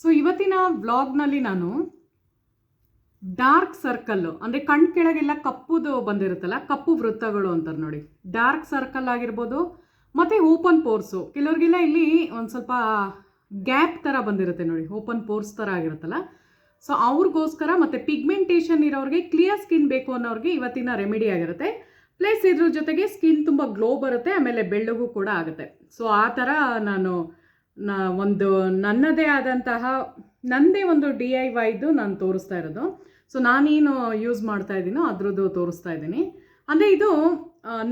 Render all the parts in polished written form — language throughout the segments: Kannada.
ಸೊ ಇವತ್ತಿನ ವ್ಲಾಗ್ನಲ್ಲಿ ನಾನು ಡಾರ್ಕ್ ಸರ್ಕಲ್ಲು ಅಂದರೆ ಕಣ್ ಕೆಳಗೆಲ್ಲ ಕಪ್ಪುದು ಬಂದಿರುತ್ತಲ್ಲ, ಕಪ್ಪು ವೃತ್ತಗಳು ಅಂತಾರೆ ನೋಡಿ, ಡಾರ್ಕ್ ಸರ್ಕಲ್ ಆಗಿರ್ಬೋದು ಮತ್ತು ಓಪನ್ ಪೋರ್ಸು. ಕೆಲವ್ರಿಗೆಲ್ಲ ಇಲ್ಲಿ ಒಂದು ಸ್ವಲ್ಪ ಗ್ಯಾಪ್ ಥರ ಬಂದಿರುತ್ತೆ ನೋಡಿ, ಓಪನ್ ಪೋರ್ಸ್ ಥರ ಆಗಿರುತ್ತಲ್ಲ. ಸೊ ಅವ್ರಿಗೋಸ್ಕರ ಮತ್ತು ಪಿಗ್ಮೆಂಟೇಷನ್ ಇರೋರಿಗೆ, ಕ್ಲಿಯರ್ ಸ್ಕಿನ್ ಬೇಕು ಅನ್ನೋರಿಗೆ ಇವತ್ತಿನ ರೆಮಿಡಿ ಆಗಿರುತ್ತೆ. ಪ್ಲಸ್ ಇದ್ರ ಜೊತೆಗೆ ಸ್ಕಿನ್ ತುಂಬ ಗ್ಲೋ ಬರುತ್ತೆ, ಆಮೇಲೆ ಬೆಳ್ಳಗೂ ಕೂಡ ಆಗುತ್ತೆ. ಸೊ ಆ ಥರ ನಾನು ಒಂದು ನನ್ನದೇ ಆದಂತಹ ನಂದೇ ಒಂದು DIYದು ನಾನು ತೋರಿಸ್ತಾ ಇರೋದು. ಸೊ ನಾನೇನು ಯೂಸ್ ಮಾಡ್ತಾ ಇದ್ದೀನೋ ಅದ್ರದ್ದು ತೋರಿಸ್ತಾ ಇದ್ದೀನಿ. ಅಂದರೆ ಇದು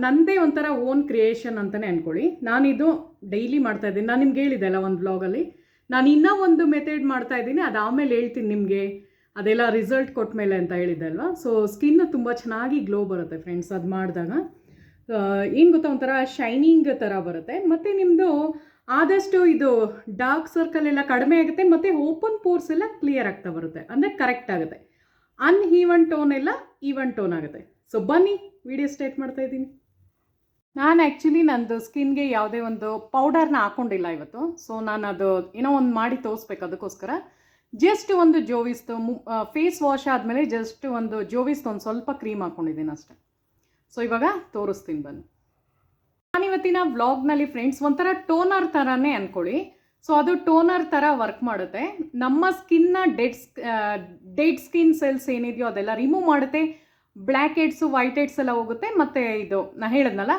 ನನ್ನದೇ ಒಂಥರ ಓನ್ ಕ್ರಿಯೇಷನ್ ಅಂತಲೇ ಅಂದ್ಕೊಳ್ಳಿ. ನಾನಿದು ಡೈಲಿ ಮಾಡ್ತಾ ಇದ್ದೀನಿ. ನಾನು ನಿಮ್ಗೆ ಹೇಳಿದೆ ಅಲ್ಲ ಒಂದು ವ್ಲಾಗಲ್ಲಿ, ನಾನು ಇನ್ನೂ ಒಂದು ಮೆಥಡ್ ಮಾಡ್ತಾ ಇದ್ದೀನಿ, ಅದು ಆಮೇಲೆ ಹೇಳ್ತೀನಿ ನಿಮಗೆ, ಅದೆಲ್ಲ ರಿಸಲ್ಟ್ ಕೊಟ್ಟ ಮೇಲೆ ಅಂತ ಹೇಳಿದ್ದೆ ಅಲ್ವಾ. ಸೊ ಸ್ಕಿನ್ ತುಂಬ ಚೆನ್ನಾಗಿ ಗ್ಲೋ ಬರುತ್ತೆ ಫ್ರೆಂಡ್ಸ್ ಅದು ಮಾಡಿದಾಗ. ಏನು ಗೊತ್ತಾ, ಒಂಥರ ಶೈನಿಂಗ್ ಥರ ಬರುತ್ತೆ. ಮತ್ತು ನಿಮ್ಮದು ಆದಷ್ಟು ಇದು ಡಾರ್ಕ್ ಸರ್ಕಲ್ ಎಲ್ಲ ಕಡಿಮೆ ಆಗುತ್ತೆ, ಮತ್ತು ಓಪನ್ ಪೋರ್ಸ್ ಎಲ್ಲ ಕ್ಲಿಯರ್ ಆಗ್ತಾ ಬರುತ್ತೆ, ಅಂದರೆ ಕರೆಕ್ಟ್ ಆಗುತ್ತೆ. ಅನ್ಈವನ್ ಟೋನ್ ಎಲ್ಲ ಈವನ್ ಟೋನ್ ಆಗುತ್ತೆ. ಸೊ ಬನ್ನಿ ವಿಡಿಯೋ ಸ್ಟಾರ್ಟ್ ಮಾಡ್ತಾ ಇದ್ದೀನಿ. ನಾನು ಆ್ಯಕ್ಚುಲಿ ನಂದು ಸ್ಕಿನ್ಗೆ ಯಾವುದೇ ಒಂದು ಪೌಡರ್ನ ಹಾಕ್ಕೊಂಡಿಲ್ಲ ಇವತ್ತು. ಸೊ ನಾನು ಅದು ಏನೋ ಒಂದು ಮಾಡಿ ತೋರಿಸ್ಬೇಕು, ಅದಕ್ಕೋಸ್ಕರ ಜಸ್ಟ್ ಒಂದು ಜೋವಿಸ್ತು ಫೇಸ್ ವಾಶ್ ಆದಮೇಲೆ ಜಸ್ಟ್ ಒಂದು ಜೋವಿಸ್ತು ಒಂದು ಸ್ವಲ್ಪ ಕ್ರೀಮ್ ಹಾಕ್ಕೊಂಡಿದ್ದೀನಿ ಅಷ್ಟೆ. ಸೊ ಇವಾಗ ತೋರಿಸ್ತೀನಿ ಬನ್ನಿ. ನಾನಿವತ್ತಿನ ವ್ಲಾಗ್ನಲ್ಲಿ ಫ್ರೆಂಡ್ಸ್ ಒಂಥರ ಟೋನರ್ ಥರನೇ ಅಂದ್ಕೊಳ್ಳಿ. ಸೊ ಅದು ಟೋನರ್ ಥರ ವರ್ಕ್ ಮಾಡುತ್ತೆ. ನಮ್ಮ ಸ್ಕಿನ್ನ ಡೆಡ್ ಸ್ಕಿನ್ ಸೆಲ್ಸ್ ಏನಿದೆಯೋ ಅದೆಲ್ಲ ರಿಮೂವ್ ಮಾಡುತ್ತೆ. ಬ್ಲ್ಯಾಕ್ ಹೆಡ್ಸು, ವೈಟ್ ಹೆಡ್ಸ್ ಎಲ್ಲ ಹೋಗುತ್ತೆ. ಮತ್ತು ಇದು ನಾನು ಹೇಳಿದ್ನಲ್ಲ,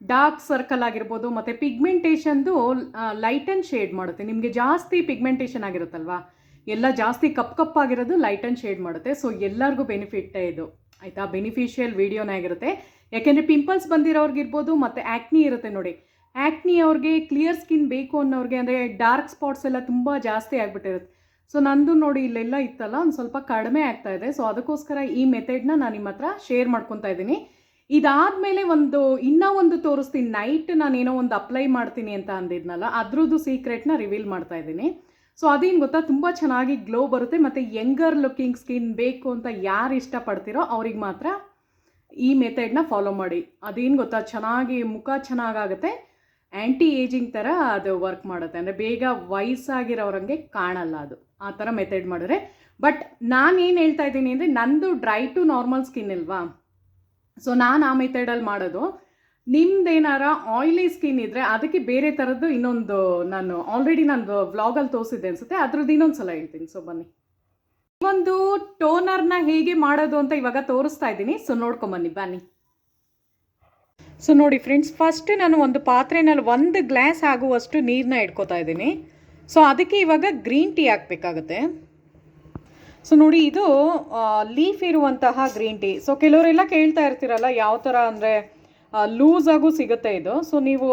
ಡಾರ್ಕ್ ಸರ್ಕಲ್ ಆಗಿರ್ಬೋದು, ಮತ್ತು ಪಿಗ್ಮೆಂಟೇಷನ್ದು ಲೈಟ್ ಆ್ಯಂಡ್ ಶೇಡ್ ಮಾಡುತ್ತೆ. ನಿಮಗೆ ಜಾಸ್ತಿ ಪಿಗ್ಮೆಂಟೇಷನ್ ಆಗಿರುತ್ತಲ್ವಾ, ಎಲ್ಲ ಜಾಸ್ತಿ ಕಪ್ಪಾಗಿರೋದು ಲೈಟ್ ಆ್ಯಂಡ್ ಶೇಡ್ ಮಾಡುತ್ತೆ. ಸೊ ಎಲ್ಲರಿಗೂ ಬೆನಿಫಿಟ್ಟೇ ಇದು, ಆಯಿತಾ. ಬೆನಿಫಿಷಿಯಲ್ ವೀಡಿಯೋನೇ ಆಗಿರುತ್ತೆ. ಯಾಕೆಂದರೆ ಪಿಂಪಲ್ಸ್ ಬಂದಿರೋರ್ಗಿರ್ಬೋದು, ಮತ್ತು ಆ್ಯಕ್ನಿ ಇರುತ್ತೆ ನೋಡಿ, ಆ್ಯಕ್ನಿ ಅವ್ರಿಗೆ, ಕ್ಲಿಯರ್ ಸ್ಕಿನ್ ಬೇಕು ಅನ್ನೋರಿಗೆ, ಅಂದರೆ ಡಾರ್ಕ್ ಸ್ಪಾಟ್ಸ್ ಎಲ್ಲ ತುಂಬ ಜಾಸ್ತಿ ಆಗಿಬಿಟ್ಟಿರುತ್ತೆ. ಸೊ ನಂದು ನೋಡಿ ಇಲ್ಲೆಲ್ಲ ಇತ್ತಲ್ಲ, ಒಂದು ಸ್ವಲ್ಪ ಕಡಿಮೆ ಆಗ್ತಾ ಇದೆ. ಸೊ ಅದಕ್ಕೋಸ್ಕರ ಈ ಮೆಥಡ್ನ ನಾನು ನಿಮ್ಮ ಹತ್ರ ಶೇರ್ ಮಾಡ್ಕೊತಾ ಇದ್ದೀನಿ. ಇದಾದಮೇಲೆ ಇನ್ನೂ ಒಂದು ತೋರಿಸ್ತೀನಿ. ನೈಟ್ ನಾನೇನೋ ಒಂದು ಅಪ್ಲೈ ಮಾಡ್ತೀನಿ ಅಂತ ಅಂದಿದ್ನಲ್ಲ, ಅದ್ರದ್ದು ಸೀಕ್ರೆಟ್ನ ರಿವೀಲ್ ಮಾಡ್ತಾ ಇದ್ದೀನಿ. ಸೊ ಅದೇನು ಗೊತ್ತಾ, ತುಂಬ ಚೆನ್ನಾಗಿ ಗ್ಲೋ ಬರುತ್ತೆ. ಮತ್ತು ಯಂಗರ್ ಲುಕಿಂಗ್ ಸ್ಕಿನ್ ಬೇಕು ಅಂತ ಯಾರು ಇಷ್ಟಪಡ್ತೀರೋ ಅವ್ರಿಗೆ ಮಾತ್ರ ಈ ಮೆಥಡ್ನ ಫಾಲೋ ಮಾಡಿ. ಅದೇನು ಗೊತ್ತಾ, ಚೆನ್ನಾಗಿ ಮುಖ ಚೆನ್ನಾಗಾಗುತ್ತೆ, ಆ್ಯಂಟಿ ಏಜಿಂಗ್ ಥರ ಅದು ವರ್ಕ್ ಮಾಡುತ್ತೆ. ಅಂದರೆ ಬೇಗ ವಯಸ್ಸಾಗಿರೋರಂಗೆ ಕಾಣಲ್ಲ ಅದು, ಆ ಥರ ಮೆಥಡ್ ಮಾಡಿದ್ರೆ. ಬಟ್ ನಾನೇನು ಹೇಳ್ತಾ ಇದ್ದೀನಿ ಅಂದರೆ, ನಂದು ಡ್ರೈ ಟು ನಾರ್ಮಲ್ ಸ್ಕಿನ್ ಇಲ್ವಾ, ಸೊ ನಾನು ಆ ಮೆಥಡಲ್ಲಿ ಮಾಡೋದು. ನಿಮ್ದೇನಾರ ಆಯಿಲಿ ಸ್ಕಿನ್ ಇದ್ದರೆ ಅದಕ್ಕೆ ಬೇರೆ ಥರದ್ದು ಇನ್ನೊಂದು ನಾನು ಆಲ್ರೆಡಿ ನಾನು ವ್ಲಾಗಲ್ಲಿ ತೋರಿಸಿದ್ದೆ ಅನಿಸುತ್ತೆ, ಅದ್ರದ್ದು ಇನ್ನೊಂದು ಸಲ ಹೇಳ್ತೀನಿ. ಸೊ ಬನ್ನಿ, ಒಂದು ಟೋನರ್ನ ಹೇಗೆ ಮಾಡೋದು ಅಂತ ಇವಾಗ ತೋರಿಸ್ತಾ ಇದ್ದೀನಿ. ಸೊ ನೋಡ್ಕೊಂಬನ್ನಿ ಬನ್ನಿ. ಸೊ ನೋಡಿ ಫ್ರೆಂಡ್ಸ್, ಫಸ್ಟ್ ನಾನು ಒಂದು ಪಾತ್ರೆನಲ್ಲಿ 1 ಗ್ಲಾಸ್ ಆಗುವಷ್ಟು ನೀರನ್ನ ಇಟ್ಕೋತಾ ಇದ್ದೀನಿ. ಸೊ ಅದಕ್ಕೆ ಇವಾಗ ಗ್ರೀನ್ ಟೀ ಹಾಕಬೇಕಾಗುತ್ತೆ. ಸೊ ನೋಡಿ, ಇದು ಲೀಫ್ ಇರುವಂತಹ ಗ್ರೀನ್ ಟೀ. ಸೊ ಕೆಲವರೆಲ್ಲ ಕೇಳ್ತಾ ಇರ್ತೀರಲ್ಲ ಯಾವ ಥರ ಅಂದರೆ ಲೂಸಾಗೂ ಸಿಗುತ್ತೆ ಇದು. ಸೊ ನೀವು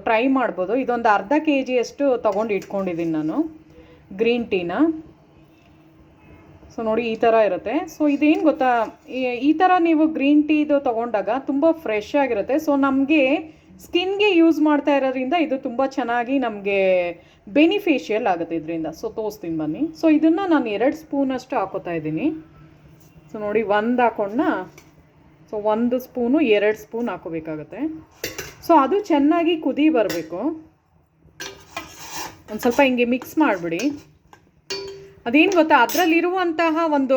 ಟ್ರೈ ಮಾಡ್ಬೋದು. ಇದೊಂದು ಅರ್ಧ kg ಅಷ್ಟು ತೊಗೊಂಡು ಇಟ್ಕೊಂಡಿದ್ದೀನಿ ನಾನು ಗ್ರೀನ್ ಟೀನ. ಸೊ ನೋಡಿ ಈ ಥರ ಇರುತ್ತೆ. ಸೊ ಇದೇನು ಗೊತ್ತಾ, ಈ ಥರ ನೀವು ಗ್ರೀನ್ ಟೀದು ತೊಗೊಂಡಾಗ ತುಂಬ ಫ್ರೆಶ್ ಆಗಿರುತ್ತೆ. ಸೊ ನಮಗೆ ಸ್ಕಿನ್ಗೆ ಯೂಸ್ ಮಾಡ್ತಾ ಇರೋದ್ರಿಂದ ಇದು ತುಂಬ ಚೆನ್ನಾಗಿ ನಮಗೆ ಬೆನಿಫಿಷಿಯಲ್ ಆಗುತ್ತೆ ಇದರಿಂದ. ಸೊ ತೋರಿಸ್ತೀನಿ ಬನ್ನಿ. ಸೊ ಇದನ್ನು ನಾನು 2 ಸ್ಪೂನಷ್ಟು ಹಾಕೋತಾ ಇದ್ದೀನಿ. ಸೊ ನೋಡಿ, 1 ಹಾಕೊಂಡ. ಸೊ 1 ಸ್ಪೂನು 2 ಸ್ಪೂನ್ ಹಾಕೋಬೇಕಾಗುತ್ತೆ. ಸೊ ಅದು ಚೆನ್ನಾಗಿ ಕುದಿ ಬರಬೇಕು. ಒಂದು ಸ್ವಲ್ಪ ಹಿಂಗೆ ಮಿಕ್ಸ್ ಮಾಡಿಬಿಡಿ. ಅದೇನು ಗೊತ್ತಾ, ಅದರಲ್ಲಿರುವಂತಹ ಒಂದು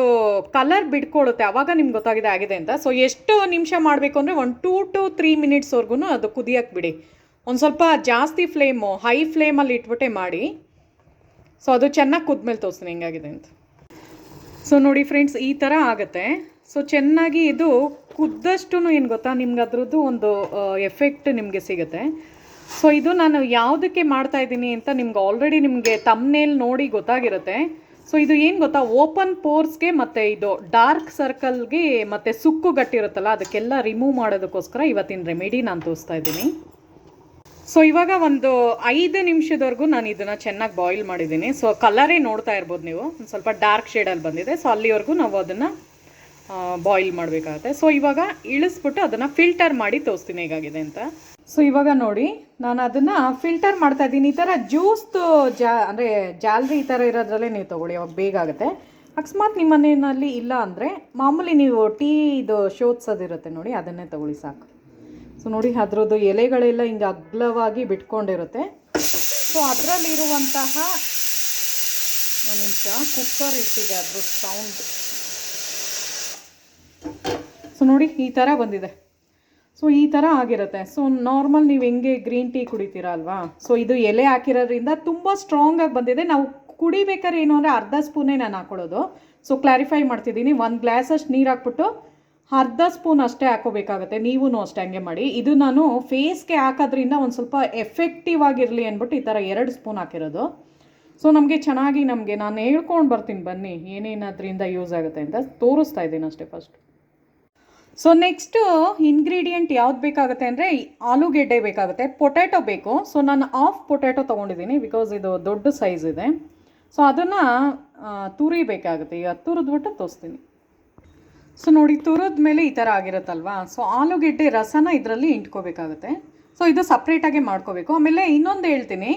ಕಲರ್ ಬಿಡ್ಕೊಳ್ಳುತ್ತೆ, ಆವಾಗ ನಿಮ್ಗೆ ಗೊತ್ತಾಗಿದೆ ಆಗಿದೆ ಅಂತ. ಸೊ ಎಷ್ಟು ನಿಮಿಷ ಮಾಡಬೇಕು ಅಂದರೆ 1 2 to 3 ಮಿನಿಟ್ಸ್ವರೆಗೂ ಅದು ಕುದಿಯಕ್ಕೆ ಬಿಡಿ. ಒಂದು ಸ್ವಲ್ಪ ಜಾಸ್ತಿ ಫ್ಲೇಮು, ಹೈ ಫ್ಲೇಮಲ್ಲಿ ಇಟ್ಬಿಟ್ಟೆ ಮಾಡಿ. ಸೊ ಅದು ಚೆನ್ನಾಗಿ ಕುದ್ಮೇಲೆ ತೋರಿಸ್ತೀನಿ ಹೆಂಗಾಗಿದೆ ಅಂತ. ಸೊ ನೋಡಿ ಫ್ರೆಂಡ್ಸ್, ಈ ಥರ ಆಗುತ್ತೆ. ಸೊ ಚೆನ್ನಾಗಿ ಇದು ಕುದ್ದಷ್ಟು ಏನು ಗೊತ್ತಾ, ನಿಮ್ಗೆ ಅದ್ರದ್ದು ಒಂದು ಎಫೆಕ್ಟ್ ನಿಮಗೆ ಸಿಗುತ್ತೆ. ಸೊ ಇದು ನಾನು ಯಾವುದಕ್ಕೆ ಮಾಡ್ತಾಯಿದ್ದೀನಿ ಅಂತ ನಿಮ್ಗೆ ಆಲ್ರೆಡಿ ನಿಮಗೆ ತಮ್ನೇಲ್ ನೋಡಿ ಗೊತ್ತಾಗಿರುತ್ತೆ. ಸೊ ಇದು ಏನು ಗೊತ್ತಾ, ಓಪನ್ ಪೋರ್ಸ್ಗೆ ಮತ್ತು ಇದು ಡಾರ್ಕ್ ಸರ್ಕಲ್ಗೆ ಮತ್ತು ಸುಕ್ಕು ಗಟ್ಟಿರುತ್ತಲ್ಲ ಅದಕ್ಕೆಲ್ಲ ರಿಮೂವ್ ಮಾಡೋದಕ್ಕೋಸ್ಕರ ಇವತ್ತಿನ ರೆಮಿಡಿ ನಾನು ತೋರಿಸ್ತಾ ಇದ್ದೀನಿ. ಸೊ ಇವಾಗ ಒಂದು 5 ನಿಮಿಷದವರೆಗೂ ನಾನು ಇದನ್ನು ಚೆನ್ನಾಗಿ ಬಾಯ್ಲ್ ಮಾಡಿದ್ದೀನಿ. ಸೊ ಕಲರೇ ನೋಡ್ತಾ ಇರ್ಬೋದು ನೀವು, ಒಂದು ಸ್ವಲ್ಪ ಡಾರ್ಕ್ ಶೇಡಲ್ಲಿ ಬಂದಿದೆ. ಸೊ ಅಲ್ಲಿವರೆಗೂ ನಾವು ಅದನ್ನು ಬಾಯ್ಲ್ ಮಾಡಬೇಕಾಗತ್ತೆ. ಸೊ ಇವಾಗ ಇಳಿಸ್ಬಿಟ್ಟು ಅದನ್ನು ಫಿಲ್ಟರ್ ಮಾಡಿ ತೋರಿಸ್ತೀನಿ ಹೇಗಾಗಿದೆ ಅಂತ. ಸೊ ಇವಾಗ ನೋಡಿ, ನಾನು ಅದನ್ನು ಫಿಲ್ಟರ್ ಮಾಡ್ತಾ ಇದ್ದೀನಿ. ಈ ಥರ ಜ್ಯೂಸ್ದು ಅಂದರೆ ಜಾಲರಿ ಈ ಥರ ಇರೋದ್ರಲ್ಲೇ ನೀವು ತೊಗೊಳ್ಳಿ, ಅವಾಗ ಬೇಗ ಆಗುತ್ತೆ. ಅಕಸ್ಮಾತ್ ನಿಮ್ಮ ಮನೆಯಲ್ಲಿ ಇಲ್ಲ ಅಂದರೆ ಮಾಮೂಲಿ ನೀವು ಟೀದು ಶೋಧಿಸೋದಿರುತ್ತೆ ನೋಡಿ, ಅದನ್ನೇ ತೊಗೊಳ್ಳಿ ಸಾಕು. ಸೊ ನೋಡಿ, ಅದರದ್ದು ಎಲೆಗಳೆಲ್ಲ ಹಿಂಗೆ ಅಗ್ಲವಾಗಿ ಬಿಟ್ಕೊಂಡಿರುತ್ತೆ. ಸೊ ಅದರಲ್ಲಿರುವಂತಹ ಒಂದು ನಿಮಿಷ ಕುಕ್ಕರ್ ಇಟ್ಟಿದೆ ಅದ್ರ ಸೌಂಡ್. ಸೊ ನೋಡಿ ಈ ಥರ ಬಂದಿದೆ. ಸೊ ಈ ಥರ ಆಗಿರುತ್ತೆ. ಸೊ ನಾರ್ಮಲ್ ನೀವು ಹೆಂಗೆ ಗ್ರೀನ್ ಟೀ ಕುಡಿತೀರಾ ಅಲ್ವಾ, ಸೊ ಇದು ಎಲೆ ಹಾಕಿರೋದ್ರಿಂದ ತುಂಬ ಸ್ಟ್ರಾಂಗಾಗಿ ಬಂದಿದೆ. ನಾವು ಕುಡಿಬೇಕಾದ್ರೆ ಏನು ಅಂದರೆ ಅರ್ಧ ಸ್ಪೂನೇ ನಾನು ಹಾಕೊಳ್ಳೋದು. ಸೊ ಕ್ಲಾರಿಫೈ ಮಾಡ್ತಿದ್ದೀನಿ, 1 ಗ್ಲಾಸಷ್ಟು ನೀರು ಹಾಕ್ಬಿಟ್ಟು ಅರ್ಧ ಸ್ಪೂನ್ ಅಷ್ಟೇ ಹಾಕೋಬೇಕಾಗುತ್ತೆ. ನೀವೂ ಅಷ್ಟೇ ಹಂಗೆ ಮಾಡಿ. ಇದು ನಾನು ಫೇಸ್ಗೆ ಹಾಕೋದ್ರಿಂದ ಒಂದು ಸ್ವಲ್ಪ ಎಫೆಕ್ಟಿವ್ ಆಗಿರಲಿ ಅಂದ್ಬಿಟ್ಟು ಈ ಥರ 2 ಸ್ಪೂನ್ ಹಾಕಿರೋದು. ಸೊ ನಮಗೆ ಚೆನ್ನಾಗಿ ನಾನು ಹೇಳ್ಕೊಂಡು ಬರ್ತೀನಿ ಬನ್ನಿ ಏನೇನದ್ರಿಂದ ಯೂಸ್ ಆಗುತ್ತೆ ಅಂತ ತೋರಿಸ್ತಾ ಇದ್ದೀನಿ ಅಷ್ಟೇ ಫಸ್ಟ್. ಸೊ ನೆಕ್ಸ್ಟು ಇಂಗ್ರೀಡಿಯೆಂಟ್ ಯಾವ್ದು ಬೇಕಾಗುತ್ತೆ ಅಂದರೆ ಆಲೂಗೆಡ್ಡೆ ಬೇಕಾಗುತ್ತೆ, ಪೊಟ್ಯಾಟೊ ಬೇಕು. ಸೊ ನಾನು ಹಾಫ್ ಪೊಟ್ಯಾಟೊ ತೊಗೊಂಡಿದ್ದೀನಿ ಬಿಕಾಸ್ ಇದು ದೊಡ್ಡ ಸೈಜ್ ಇದೆ. ಸೊ ಅದನ್ನು ತುರಿಬೇಕಾಗುತ್ತೆ. ಈಗ ತುರಿದ್ಬಿಟ್ಟು ತೋರಿಸ್ತೀನಿ. ಸೊ ನೋಡಿ ತುರಿದ ಮೇಲೆ ಈ ಥರ ಆಗಿರುತ್ತಲ್ವಾ. ಸೊ ಆಲೂಗೆಡ್ಡೆ ರಸನ ಇದರಲ್ಲಿ ಇಂಟ್ಕೋಬೇಕಾಗುತ್ತೆ. ಸೊ ಇದು ಸಪ್ರೇಟಾಗೆ ಮಾಡ್ಕೋಬೇಕು. ಆಮೇಲೆ ಇನ್ನೊಂದು ಹೇಳ್ತೀನಿ,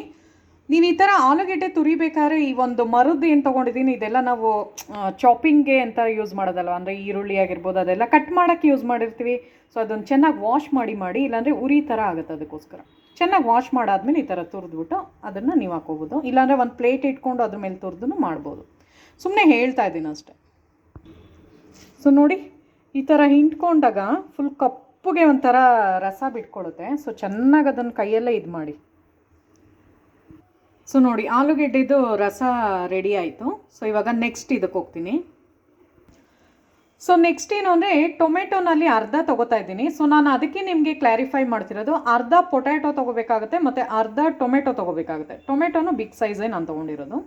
ನೀವು ಈ ಥರ ಆಲೂಗೆಡ್ಡೆ ತುರಿಬೇಕಾದ್ರೆ ಈ ಒಂದು ಮರದ್ದು ಏನು ತೊಗೊಂಡಿದ್ದೀನಿ ಇದೆಲ್ಲ ನಾವು ಚಾಪಿಂಗ್ಗೆ ಅಂತ ಯೂಸ್ ಮಾಡೋದಲ್ವ, ಅಂದರೆ ಈರುಳ್ಳಿ ಆಗಿರ್ಬೋದು ಅದೆಲ್ಲ ಕಟ್ ಮಾಡೋಕ್ಕೆ ಯೂಸ್ ಮಾಡಿರ್ತೀವಿ. ಸೊ ಅದನ್ನು ಚೆನ್ನಾಗಿ ವಾಶ್ ಮಾಡಿ ಇಲ್ಲಾಂದರೆ ಉರಿ ಥರ ಆಗುತ್ತೆ. ಅದಕ್ಕೋಸ್ಕರ ಚೆನ್ನಾಗಿ ವಾಶ್ ಮಾಡಾದ್ಮೇಲೆ ಈ ಥರ ತುರಿದ್ಬಿಟ್ಟು ಅದನ್ನು ನೀವು ಹಾಕೋಬೋದು. ಇಲ್ಲಾಂದರೆ ಒಂದು ಪ್ಲೇಟ್ ಇಟ್ಕೊಂಡು ಅದ್ರ ಮೇಲೆ ತುರಿದು ಮಾಡ್ಬೋದು. ಸುಮ್ಮನೆ ಹೇಳ್ತಾ ಇದ್ದೀನಿ ಅಷ್ಟೆ. ಸೊ ನೋಡಿ ಈ ಥರ ಹಿಂಡ್ಕೊಂಡಾಗ ಫುಲ್ ಕಪ್ಪುಗೆ ಒಂಥರ ರಸ ಬಿಟ್ಕೊಳ್ಳುತ್ತೆ. ಸೊ ಚೆನ್ನಾಗಿ ಅದನ್ನು ಕೈಯಲ್ಲೇ ಇದು ಮಾಡಿ. ಸೊ ನೋಡಿ ಆಲೂಗೆಡ್ಡೆದು ರಸ ರೆಡಿ ಆಯಿತು. ಸೊ ಇವಾಗ ನೆಕ್ಸ್ಟ್ ಇದಕ್ಕೆ ಹೋಗ್ತೀನಿ. ಸೊ ನೆಕ್ಸ್ಟ್ ಏನು ಅಂದರೆ ಟೊಮೆಟೊನಲ್ಲಿ ಅರ್ಧ ತೊಗೋತಾ ಇದ್ದೀನಿ. ಸೊ ನಾನು ಅದಕ್ಕೆ ನಿಮಗೆ ಕ್ಲಾರಿಫೈ ಮಾಡ್ತಿರೋದು, ಅರ್ಧ ಪೊಟ್ಯಾಟೊ ತೊಗೋಬೇಕಾಗುತ್ತೆ ಮತ್ತು ಅರ್ಧ ಟೊಮೆಟೊ ತೊಗೋಬೇಕಾಗುತ್ತೆ. ಟೊಮೆಟೊನು ಬಿಗ್ ಸೈಜೇ ನಾನು ತೊಗೊಂಡಿರೋದು.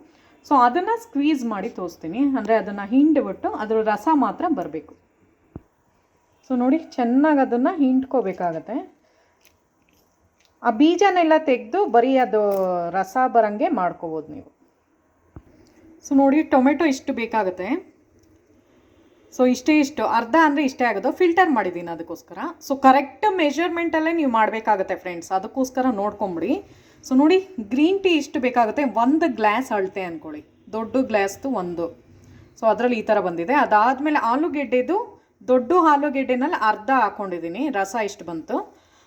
ಸೊ ಅದನ್ನು ಸ್ಕ್ವೀಸ್ ಮಾಡಿ ತೋರಿಸ್ತೀನಿ, ಅಂದರೆ ಅದನ್ನು ಹಿಂಡ್ಬಿಟ್ಟು ಅದರ ರಸ ಮಾತ್ರ ಬರಬೇಕು. ಸೊ ನೋಡಿ ಚೆನ್ನಾಗಿ ಅದನ್ನು ಹಿಂಡ್ಕೋಬೇಕಾಗತ್ತೆ. ಆ ಬೀಜನೆಲ್ಲ ತೆಗೆದು ಬರೀ ಅದು ರಸ ಬರಂಗೆ ಮಾಡ್ಕೋಬೋದು ನೀವು. ಸೊ ನೋಡಿ ಟೊಮೆಟೊ ಇಷ್ಟು ಬೇಕಾಗುತ್ತೆ. ಸೊ ಇಷ್ಟು ಅರ್ಧ ಅಂದರೆ ಇಷ್ಟೇ ಆಗೋದು. ಫಿಲ್ಟರ್ ಮಾಡಿದ್ದೀನಿ ಅದಕ್ಕೋಸ್ಕರ. ಸೊ ಕರೆಕ್ಟ್ ಮೆಷರ್ಮೆಂಟಲ್ಲೇ ನೀವು ಮಾಡಬೇಕಾಗುತ್ತೆ ಫ್ರೆಂಡ್ಸ್, ಅದಕ್ಕೋಸ್ಕರ ನೋಡ್ಕೊಂಬಿಡಿ. ಸೊ ನೋಡಿ ಗ್ರೀನ್ ಟೀ ಇಷ್ಟು ಬೇಕಾಗುತ್ತೆ. 1 ಗ್ಲಾಸ್ ಅಳತೆ ಅಂದ್ಕೊಳ್ಳಿ, ದೊಡ್ಡ ಗ್ಲಾಸ್ದು 1. ಸೊ ಅದರಲ್ಲಿ ಈ ಥರ ಬಂದಿದೆ. ಅದಾದಮೇಲೆ ಆಲೂಗೆಡ್ಡೆದು ದೊಡ್ಡ ಆಲೂಗೆಡ್ಡೆನಲ್ಲಿ ಅರ್ಧ ಹಾಕ್ಕೊಂಡಿದ್ದೀನಿ, ರಸ ಇಷ್ಟು ಬಂತು.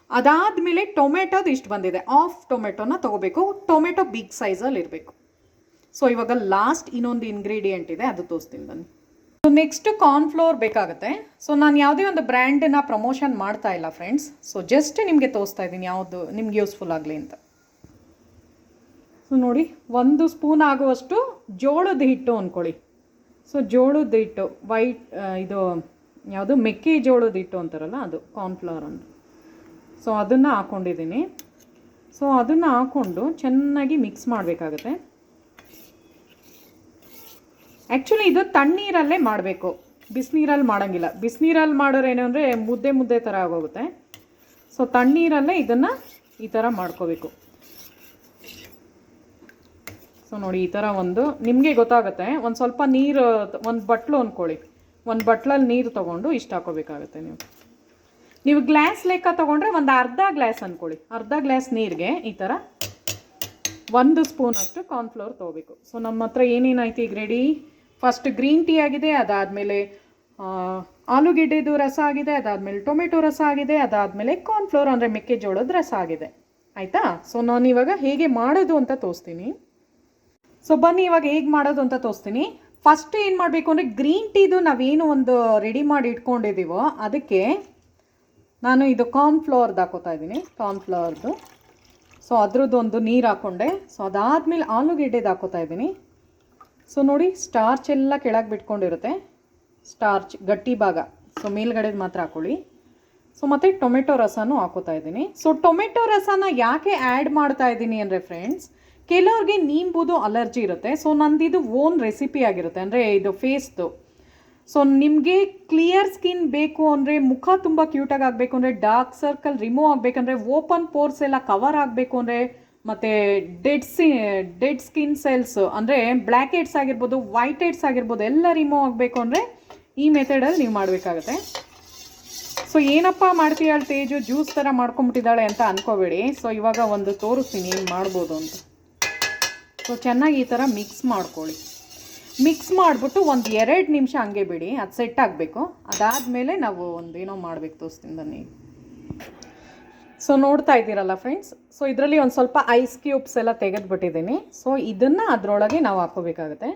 ಅದಾದಮೇಲೆ ಟೊಮೆಟೊದು ಇಷ್ಟು ಬಂದಿದೆ, ಹಾಫ್ ಟೊಮೆಟೊನ ತೊಗೋಬೇಕು. ಟೊಮೆಟೊ ಬಿಗ್ ಸೈಜಲ್ಲಿ ಇರಬೇಕು. ಸೊ ಇವಾಗ ಲಾಸ್ಟ್ ಇನ್ನೊಂದು ಇಂಗ್ರೀಡಿಯೆಂಟ್ ಇದೆ, ಅದು ತೋರಿಸ್ತೀನಿ ಬನ್ನಿ. ಸೊ ನೆಕ್ಸ್ಟ್ ಕಾರ್ನ್ಫ್ಲೋರ್ ಬೇಕಾಗುತ್ತೆ. ಸೊ ನಾನು ಯಾವುದೇ ಒಂದು ಬ್ರ್ಯಾಂಡನ್ನ ಪ್ರಮೋಷನ್ ಮಾಡ್ತಾ ಇಲ್ಲ ಫ್ರೆಂಡ್ಸ್. ಸೊ ಜಸ್ಟ್ ನಿಮಗೆ ತೋರಿಸ್ತಾ ಇದ್ದೀನಿ ಯಾವುದು ನಿಮ್ಗೆ ಯೂಸ್ಫುಲ್ ಆಗಲಿ ಅಂತ. ಸೊ ನೋಡಿ 1 ಸ್ಪೂನ್ ಆಗುವಷ್ಟು ಜೋಳದ ಹಿಟ್ಟು ಅಂದ್ಕೊಳ್ಳಿ. ಸೊ ಜೋಳದ ಹಿಟ್ಟು ಇದು ಯಾವುದು ಮೆಕ್ಕೆಜೋಳದ ಹಿಟ್ಟು ಅಂತಾರಲ್ಲ ಅದು ಕಾರ್ನ್ಫ್ಲವರ್ ಅಂತ. ಸೊ ಅದನ್ನು ಹಾಕ್ಕೊಂಡಿದ್ದೀನಿ. ಸೊ ಅದನ್ನು ಹಾಕ್ಕೊಂಡು ಚೆನ್ನಾಗಿ ಮಿಕ್ಸ್ ಮಾಡಬೇಕಾಗುತ್ತೆ. ಆ್ಯಕ್ಚುಲಿ ಇದು ತಣ್ಣೀರಲ್ಲೇ ಮಾಡಬೇಕು, ಬಿಸಿನೀರಲ್ಲಿ ಮಾಡೋಂಗಿಲ್ಲ. ಬಿಸಿನೀರಲ್ಲಿ ಮಾಡೋರೇನು ಅಂದರೆ ಮುದ್ದೆ ಥರ ಆಗೋಗುತ್ತೆ. ಸೊ ತಣ್ಣೀರಲ್ಲೇ ಇದನ್ನು ಈ ಥರ ಮಾಡ್ಕೋಬೇಕು. ಸೊ ನೋಡಿ ಈ ಥರ ನಿಮಗೆ ಗೊತ್ತಾಗುತ್ತೆ. ಒಂದು ಸ್ವಲ್ಪ ನೀರು, ಒಂದು ಬಟ್ಲು ಅಂದ್ಕೊಳ್ಳಿ, ಒಂದು ಬಟ್ಲಲ್ಲಿ ನೀರು ತೊಗೊಂಡು ಇಷ್ಟು ಹಾಕೋಬೇಕಾಗುತ್ತೆ. ನೀವು ಗ್ಲಾಸ್ ಲೆಕ್ಕ ತೊಗೊಂಡ್ರೆ ಒಂದು ಅರ್ಧ ಗ್ಲಾಸ್ ಅಂದ್ಕೊಳ್ಳಿ, ಅರ್ಧ ಗ್ಲಾಸ್ ನೀರಿಗೆ ಈ ಥರ 1 ಸ್ಪೂನಷ್ಟು ಕಾರ್ನ್ಫ್ಲವರ್ ತೊಗೋಬೇಕು. ಸೊ ನಮ್ಮ ಹತ್ರ ಏನೇನಾಯ್ತು ಈಗ ರೆಡಿ. ಫಸ್ಟ್ ಗ್ರೀನ್ ಟೀ ಆಗಿದೆ, ಅದಾದಮೇಲೆ ಆಲೂಗೆಡ್ಡೆದು ರಸ ಆಗಿದೆ, ಅದಾದಮೇಲೆ ಟೊಮೆಟೊ ರಸ ಆಗಿದೆ, ಅದಾದಮೇಲೆ ಕಾರ್ನ್ಫ್ಲವರ್ ಅಂದರೆ ಮೆಕ್ಕೆಜೋಳದ ರಸ ಆಗಿದೆ. ಆಯಿತಾ? ಸೊ ನಾನು ಇವಾಗ ಹೇಗೆ ಮಾಡೋದು ಅಂತ ತೋರಿಸ್ತೀನಿ. ಸೊ ಬನ್ನಿ ಇವಾಗ ಹೇಗೆ ಮಾಡೋದು ಅಂತ ತೋರಿಸ್ತೀನಿ. ಫಸ್ಟ್ ಏನು ಮಾಡಬೇಕು ಅಂದರೆ ಗ್ರೀನ್ ಟೀದು ನಾವೇನು ಒಂದು ರೆಡಿ ಮಾಡಿ ಇಟ್ಕೊಂಡಿದ್ದೀವೋ ಅದಕ್ಕೆ ನಾನು ಇದು ಕಾರ್ನ್ಫ್ಲವರ್ದು ಹಾಕೋತಾ ಇದ್ದೀನಿ, ಕಾರ್ನ್ಫ್ಲವರ್ದು. ಸೊ ಅದ್ರದ್ದು ಒಂದು ನೀರು ಹಾಕ್ಕೊಂಡೆ. ಸೊ ಅದಾದಮೇಲೆ ಆಲೂಗೆಡ್ಡೆದು ಹಾಕೋತಾ ಇದ್ದೀನಿ. ಸೊ ನೋಡಿ ಸ್ಟಾರ್ಚ್ ಎಲ್ಲ ಕೆಳಗೆ ಬಿಟ್ಕೊಂಡಿರುತ್ತೆ, ಸ್ಟಾರ್ಚ್ ಗಟ್ಟಿ ಭಾಗ. ಸೊ ಮೇಲ್ಗಡೆದು ಮಾತ್ರ ಹಾಕ್ಕೊಳ್ಳಿ. ಸೊ ಮತ್ತು ಟೊಮೆಟೊ ರಸನೂ ಹಾಕೋತಾ ಇದ್ದೀನಿ. ಸೊ ಟೊಮೆಟೊ ರಸನ ಯಾಕೆ ಆ್ಯಡ್ ಮಾಡ್ತಾ ಇದ್ದೀನಿ ಅಂದರೆ ಫ್ರೆಂಡ್ಸ್, ಕೆಲವ್ರಿಗೆ ನೀಂಬುದು ಅಲರ್ಜಿ ಇರುತ್ತೆ. ಸೊ ನಂದಿದು ಓನ್ ರೆಸಿಪಿ ಆಗಿರುತ್ತೆ, ಅಂದರೆ ಇದು ಫೇಸ್ದು. ಸೊ ನಿಮಗೆ ಕ್ಲಿಯರ್ ಸ್ಕಿನ್ ಬೇಕು ಅಂದರೆ, ಮುಖ ತುಂಬ ಕ್ಯೂಟಾಗಿ ಆಗಬೇಕು ಅಂದರೆ, ಡಾರ್ಕ್ ಸರ್ಕಲ್ ರಿಮೂವ್ ಆಗಬೇಕಂದ್ರೆ, ಓಪನ್ ಪೋರ್ಸ್ ಎಲ್ಲ ಕವರ್ ಆಗಬೇಕು ಅಂದರೆ, ಮತ್ತು ಡೆಡ್ ಸ್ಕಿನ್ ಸೆಲ್ಸ್ ಅಂದರೆ ಬ್ಲ್ಯಾಕ್ ಹೆಡ್ಸ್ ಆಗಿರ್ಬೋದು, ವೈಟ್ ಹೆಡ್ಸ್ ಆಗಿರ್ಬೋದು ಎಲ್ಲ ರಿಮೂವ್ ಆಗಬೇಕು ಅಂದರೆ ಈ ಮೆಥಡಲ್ಲಿ ನೀವು ಮಾಡಬೇಕಾಗತ್ತೆ. ಸೊ ಏನಪ್ಪ ಮಾಡ್ತೀಯಾಳು ತೇಜು, ಜ್ಯೂಸ್ ಥರ ಮಾಡ್ಕೊಂಬಿಟ್ಟಿದ್ದಾಳೆ ಅಂತ ಅಂದ್ಕೋಬೇಡಿ. ಸೊ ಇವಾಗ ಒಂದು ತೋರಿಸ್ತೀನಿ ಏನು ಮಾಡ್ಬೋದು ಅಂತ. ಸೊ ಚೆನ್ನಾಗಿ ಈ ಥರ ಮಿಕ್ಸ್ ಮಾಡ್ಕೊಳ್ಳಿ. ಮಿಕ್ಸ್ ಮಾಡಿಬಿಟ್ಟು ಒಂದು 2 ನಿಮಿಷ ಹಂಗೆ ಬಿಡಿ, ಅದು ಸೆಟ್ ಆಗಬೇಕು. ಅದಾದಮೇಲೆ ನಾವು ಒಂದೇನೋ ಮಾಡಬೇಕು ತೋರಿಸ್ತೀನಿ ಬನ್ನಿ. ಸೊ ನೋಡ್ತಾ ಇದ್ದೀರಲ್ಲ ಫ್ರೆಂಡ್ಸ್, ಸೊ ಇದರಲ್ಲಿ ಒಂದು ಸ್ವಲ್ಪ ಐಸ್ ಕ್ಯೂಬ್ಸ್ ಎಲ್ಲ ತೆಗೆದುಬಿಟ್ಟಿದ್ದೀನಿ. ಸೊ ಇದನ್ನು ಅದರೊಳಗೆ ನಾವು ಹಾಕೋಬೇಕಾಗುತ್ತೆ.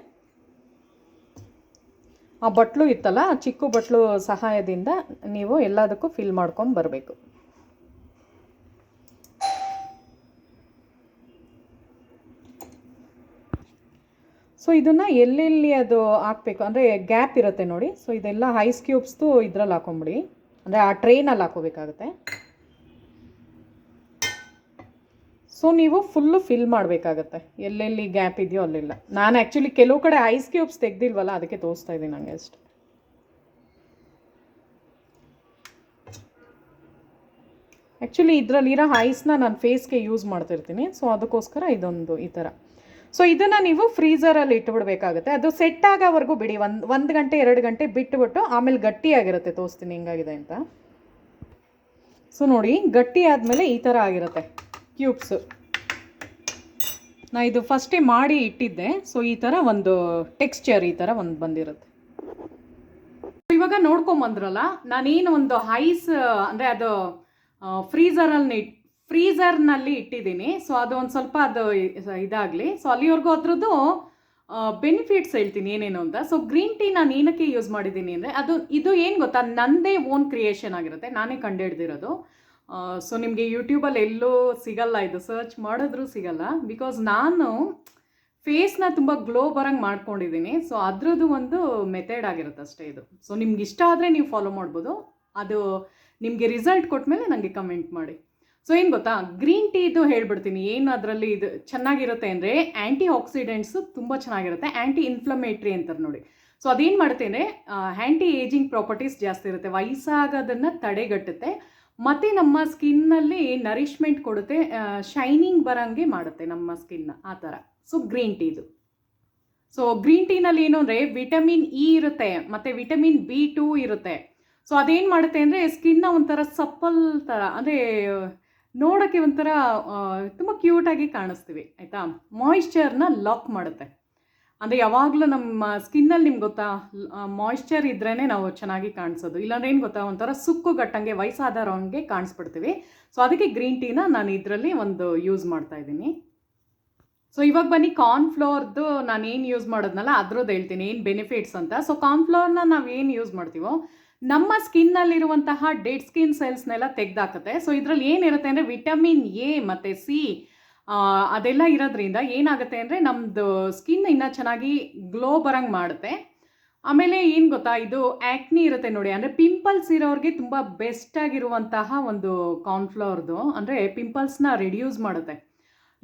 ಆ ಬಟ್ಲು ಇತ್ತಲ್ಲ, ಆ ಚಿಕ್ಕ ಬಟ್ಲು ಸಹಾಯದಿಂದ ನೀವು ಎಲ್ಲದಕ್ಕೂ ಫಿಲ್ ಮಾಡ್ಕೊಂಡು ಬರಬೇಕು. ಸೊ ಇದನ್ನು ಎಲ್ಲೆಲ್ಲಿ ಅದು ಹಾಕಬೇಕು ಅಂದರೆ ಗ್ಯಾಪ್ ಇರುತ್ತೆ ನೋಡಿ. ಸೊ ಇದೆಲ್ಲ ಐಸ್ ಕ್ಯೂಬ್ಸ್ದು ಇದ್ರಲ್ಲಿ ಹಾಕೊಂಬಿಡಿ, ಅಂದರೆ ಆ ಟ್ರೈನಲ್ಲಿ ಹಾಕೋಬೇಕಾಗುತ್ತೆ. ಸೊ ನೀವು ಫುಲ್ಲು ಫಿಲ್ ಮಾಡಬೇಕಾಗತ್ತೆ, ಎಲ್ಲೆಲ್ಲಿ ಗ್ಯಾಪ್ ಇದೆಯೋ ಅಲ್ಲೆಲ್ಲ. ನಾನು ಆ್ಯಕ್ಚುಲಿ ಕೆಲವು ಕಡೆ ಐಸ್ ಕ್ಯೂಬ್ಸ್ ತೆಗ್ದಿಲ್ವಲ್ಲ, ಅದಕ್ಕೆ ತೋರಿಸ್ತಾ ಇದ್ದೀನಿ ನನಗೆ ಅಷ್ಟೆ. ಆ್ಯಕ್ಚುಲಿ ಇದರಲ್ಲಿರೋ ಐಸ್ನ ನಾನು ಫೇಸ್ಗೆ ಯೂಸ್ ಮಾಡ್ತಿರ್ತೀನಿ. ಸೊ ಅದಕ್ಕೋಸ್ಕರ ಇದೊಂದು ಈ ಥರ. ಸೊ ಇದನ್ನು ನೀವು ಫ್ರೀಝರಲ್ಲಿ ಇಟ್ಬಿಡ್ಬೇಕಾಗುತ್ತೆ. ಅದು ಸೆಟ್ ಆಗೋವರೆಗೂ ಬಿಡಿ, ಒಂದು ಗಂಟೆ 2 ಗಂಟೆ ಬಿಟ್ಟುಬಿಟ್ಟು ಆಮೇಲೆ ಗಟ್ಟಿಯಾಗಿರುತ್ತೆ. ತೋರಿಸ್ತೀನಿ ಹೆಂಗಾಗಿದೆ ಅಂತ. ಸೊ ನೋಡಿ, ಗಟ್ಟಿ ಆದಮೇಲೆ ಈ ಥರ ಆಗಿರುತ್ತೆ ಕ್ಯೂಬ್ಸು. ನಾ ಇದು ಫಸ್ಟೇ ಮಾಡಿ ಇಟ್ಟಿದ್ದೆ. ಸೊ ಈ ಥರ ಒಂದು ಟೆಕ್ಸ್ಚರ್ ಈ ಥರ ಒಂದು ಬಂದಿರುತ್ತೆ. ಇವಾಗ ನೋಡ್ಕೊಂಬಂದ್ರಲ್ಲ, ನಾನೇನು ಒಂದು ಐಸ್ ಅಂದರೆ ಅದು ಫ್ರೀಝರ್ನಲ್ಲಿ ಇಟ್ಟಿದ್ದೀನಿ. ಸೊ ಅದು ಒಂದು ಸ್ವಲ್ಪ ಅದು ಇದಾಗಲಿ. ಸೊ ಅಲ್ಲಿವರೆಗೂ ಅದ್ರದ್ದು ಬೆನಿಫಿಟ್ಸ್ ಹೇಳ್ತೀನಿ ಏನೇನು ಅಂತ. ಸೊ ಗ್ರೀನ್ ಟೀ ನಾನು ಏನಕ್ಕೆ ಯೂಸ್ ಮಾಡಿದ್ದೀನಿ ಅಂದರೆ, ಇದು ಏನು ಗೊತ್ತಾ, ನನ್ನದೇ ಓನ್ ಕ್ರಿಯೇಷನ್ ಆಗಿರುತ್ತೆ, ನಾನೇ ಕಂಡುಹಿಡ್ದಿರೋದು. ಸೊ ನಿಮಗೆ ಯೂಟ್ಯೂಬಲ್ಲಿ ಎಲ್ಲೂ ಸಿಗಲ್ಲ, ಇದು ಸರ್ಚ್ ಮಾಡಿದ್ರೂ ಸಿಗಲ್ಲ. ಬಿಕಾಸ್ ನಾನು ಫೇಸ್ನ ತುಂಬ ಗ್ಲೋ ಬರಂಗೆ ಮಾಡ್ಕೊಂಡಿದ್ದೀನಿ. ಸೊ ಅದ್ರದ್ದು ಒಂದು ಮೆಥಡ್ ಆಗಿರುತ್ತೆ ಅಷ್ಟೇ ಇದು. ಸೊ ನಿಮ್ಗೆ ಇಷ್ಟ ಆದರೆ ನೀವು ಫಾಲೋ ಮಾಡ್ಬೋದು. ಅದು ನಿಮಗೆ ರಿಸಲ್ಟ್ ಕೊಟ್ಮೇಲೆ ನನಗೆ ಕಮೆಂಟ್ ಮಾಡಿ. ಸೊ ಏನು ಗೊತ್ತಾ, ಗ್ರೀನ್ ಟೀದು ಹೇಳ್ಬಿಡ್ತೀನಿ ಏನು ಅದರಲ್ಲಿ ಇದು ಚೆನ್ನಾಗಿರುತ್ತೆ ಅಂದರೆ, ಆ್ಯಂಟಿ ಆಕ್ಸಿಡೆಂಟ್ಸು ತುಂಬ ಚೆನ್ನಾಗಿರುತ್ತೆ, ಆ್ಯಂಟಿ ಇನ್ಫ್ಲಮೇಟ್ರಿ ಅಂತಾರೆ ನೋಡಿ. ಸೊ ಅದೇನು ಮಾಡುತ್ತೆ ಅಂದರೆ, ಆ್ಯಂಟಿ ಏಜಿಂಗ್ ಪ್ರಾಪರ್ಟೀಸ್ ಜಾಸ್ತಿ ಇರುತ್ತೆ, ವಯಸ್ಸಾಗೋದನ್ನು ತಡೆಗಟ್ಟುತ್ತೆ, ಮತ್ತು ನಮ್ಮ ಸ್ಕಿನ್ನಲ್ಲಿ ನರಿಷ್ಮೆಂಟ್ ಕೊಡುತ್ತೆ, ಶೈನಿಂಗ್ ಬರೋಂಗೆ ಮಾಡುತ್ತೆ ನಮ್ಮ ಸ್ಕಿನ್ನ, ಆ ಥರ. ಸೊ ಗ್ರೀನ್ ಟೀದು. ಸೊ ಗ್ರೀನ್ ಟೀನಲ್ಲಿ ಏನು ಅಂದರೆ ವಿಟಮಿನ್ ಇ ಇರುತ್ತೆ, ಮತ್ತು ವಿಟಮಿನ್ B2 ಇರುತ್ತೆ. ಸೊ ಅದೇನು ಮಾಡುತ್ತೆ ಅಂದರೆ ಸ್ಕಿನ್ನ ಒಂಥರ ಸಪ್ಪಲ್ ಥರ, ಅಂದರೆ ನೋಡೋಕ್ಕೆ ಒಂಥರ ತುಂಬ ಕ್ಯೂಟಾಗಿ ಕಾಣಿಸ್ತೀವಿ, ಆಯಿತಾ. ಮಾಯಿಶ್ಚರ್ನ ಲಾಕ್ ಮಾಡುತ್ತೆ. ಅಂದರೆ ಯಾವಾಗಲೂ ನಮ್ಮ ಸ್ಕಿನ್ನಲ್ಲಿ ನಿಮ್ಗೆ ಗೊತ್ತಾ, ಮಾಯಿಶ್ಚರ್ ಇದ್ರೇ ನಾವು ಚೆನ್ನಾಗಿ ಕಾಣಿಸೋದು. ಇಲ್ಲಾಂದ್ರೆ ಏನು ಗೊತ್ತಾ, ಒಂಥರ ಸುಕ್ಕುಗಟ್ಟಂಗೆ ವಯಸ್ಸಾದವ್ರಂಗೆ ಕಾಣಿಸ್ಬಿಡ್ತೀವಿ. ಸೊ ಅದಕ್ಕೆ ಗ್ರೀನ್ ಟೀನ ನಾನು ಇದರಲ್ಲಿ ಒಂದು ಯೂಸ್ ಮಾಡ್ತಾಯಿದ್ದೀನಿ. ಸೊ ಇವಾಗ ಬನ್ನಿ, ಕಾರ್ನ್ಫ್ಲೋರ್ದು ನಾನು ಏನು ಯೂಸ್ ಮಾಡೋದ್ನಲ್ಲ ಅದ್ರದ್ದು ಹೇಳ್ತೀನಿ ಏನು ಬೆನಿಫಿಟ್ಸ್ ಅಂತ. ಸೊ ಕಾರ್ನ್ಫ್ಲೋರ್ನ ನಾವು ಏನು ಯೂಸ್ ಮಾಡ್ತೀವೋ ನಮ್ಮ ಸ್ಕಿನ್ನಲ್ಲಿರುವಂತಹ ಡೆಡ್ ಸ್ಕಿನ್ ಸೆಲ್ಸ್ನೆಲ್ಲ ತೆಗೆದಾಕುತ್ತೆ. ಸೊ ಇದರಲ್ಲಿ ಏನಿರುತ್ತೆ ಅಂದರೆ ವಿಟಮಿನ್ ಎ ಮತ್ತು ಸಿ ಅದೆಲ್ಲ ಇರೋದ್ರಿಂದ ಏನಾಗುತ್ತೆ ಅಂದರೆ ನಮ್ಮದು ಸ್ಕಿನ್ ಇನ್ನೂ ಚೆನ್ನಾಗಿ ಗ್ಲೋ ಬರಂಗೆ ಮಾಡುತ್ತೆ. ಆಮೇಲೆ ಏನು ಗೊತ್ತಾ, ಇದು ಆ್ಯಕ್ನಿ ಇರುತ್ತೆ ನೋಡಿ, ಅಂದರೆ ಪಿಂಪಲ್ಸ್ ಇರೋರಿಗೆ ತುಂಬ ಬೆಸ್ಟಾಗಿರುವಂತಹ ಒಂದು ಕಾರ್ನ್ಫ್ಲೋರ್ದು, ಅಂದರೆ ಪಿಂಪಲ್ಸ್ನ ರಿಡ್ಯೂಸ್ ಮಾಡುತ್ತೆ.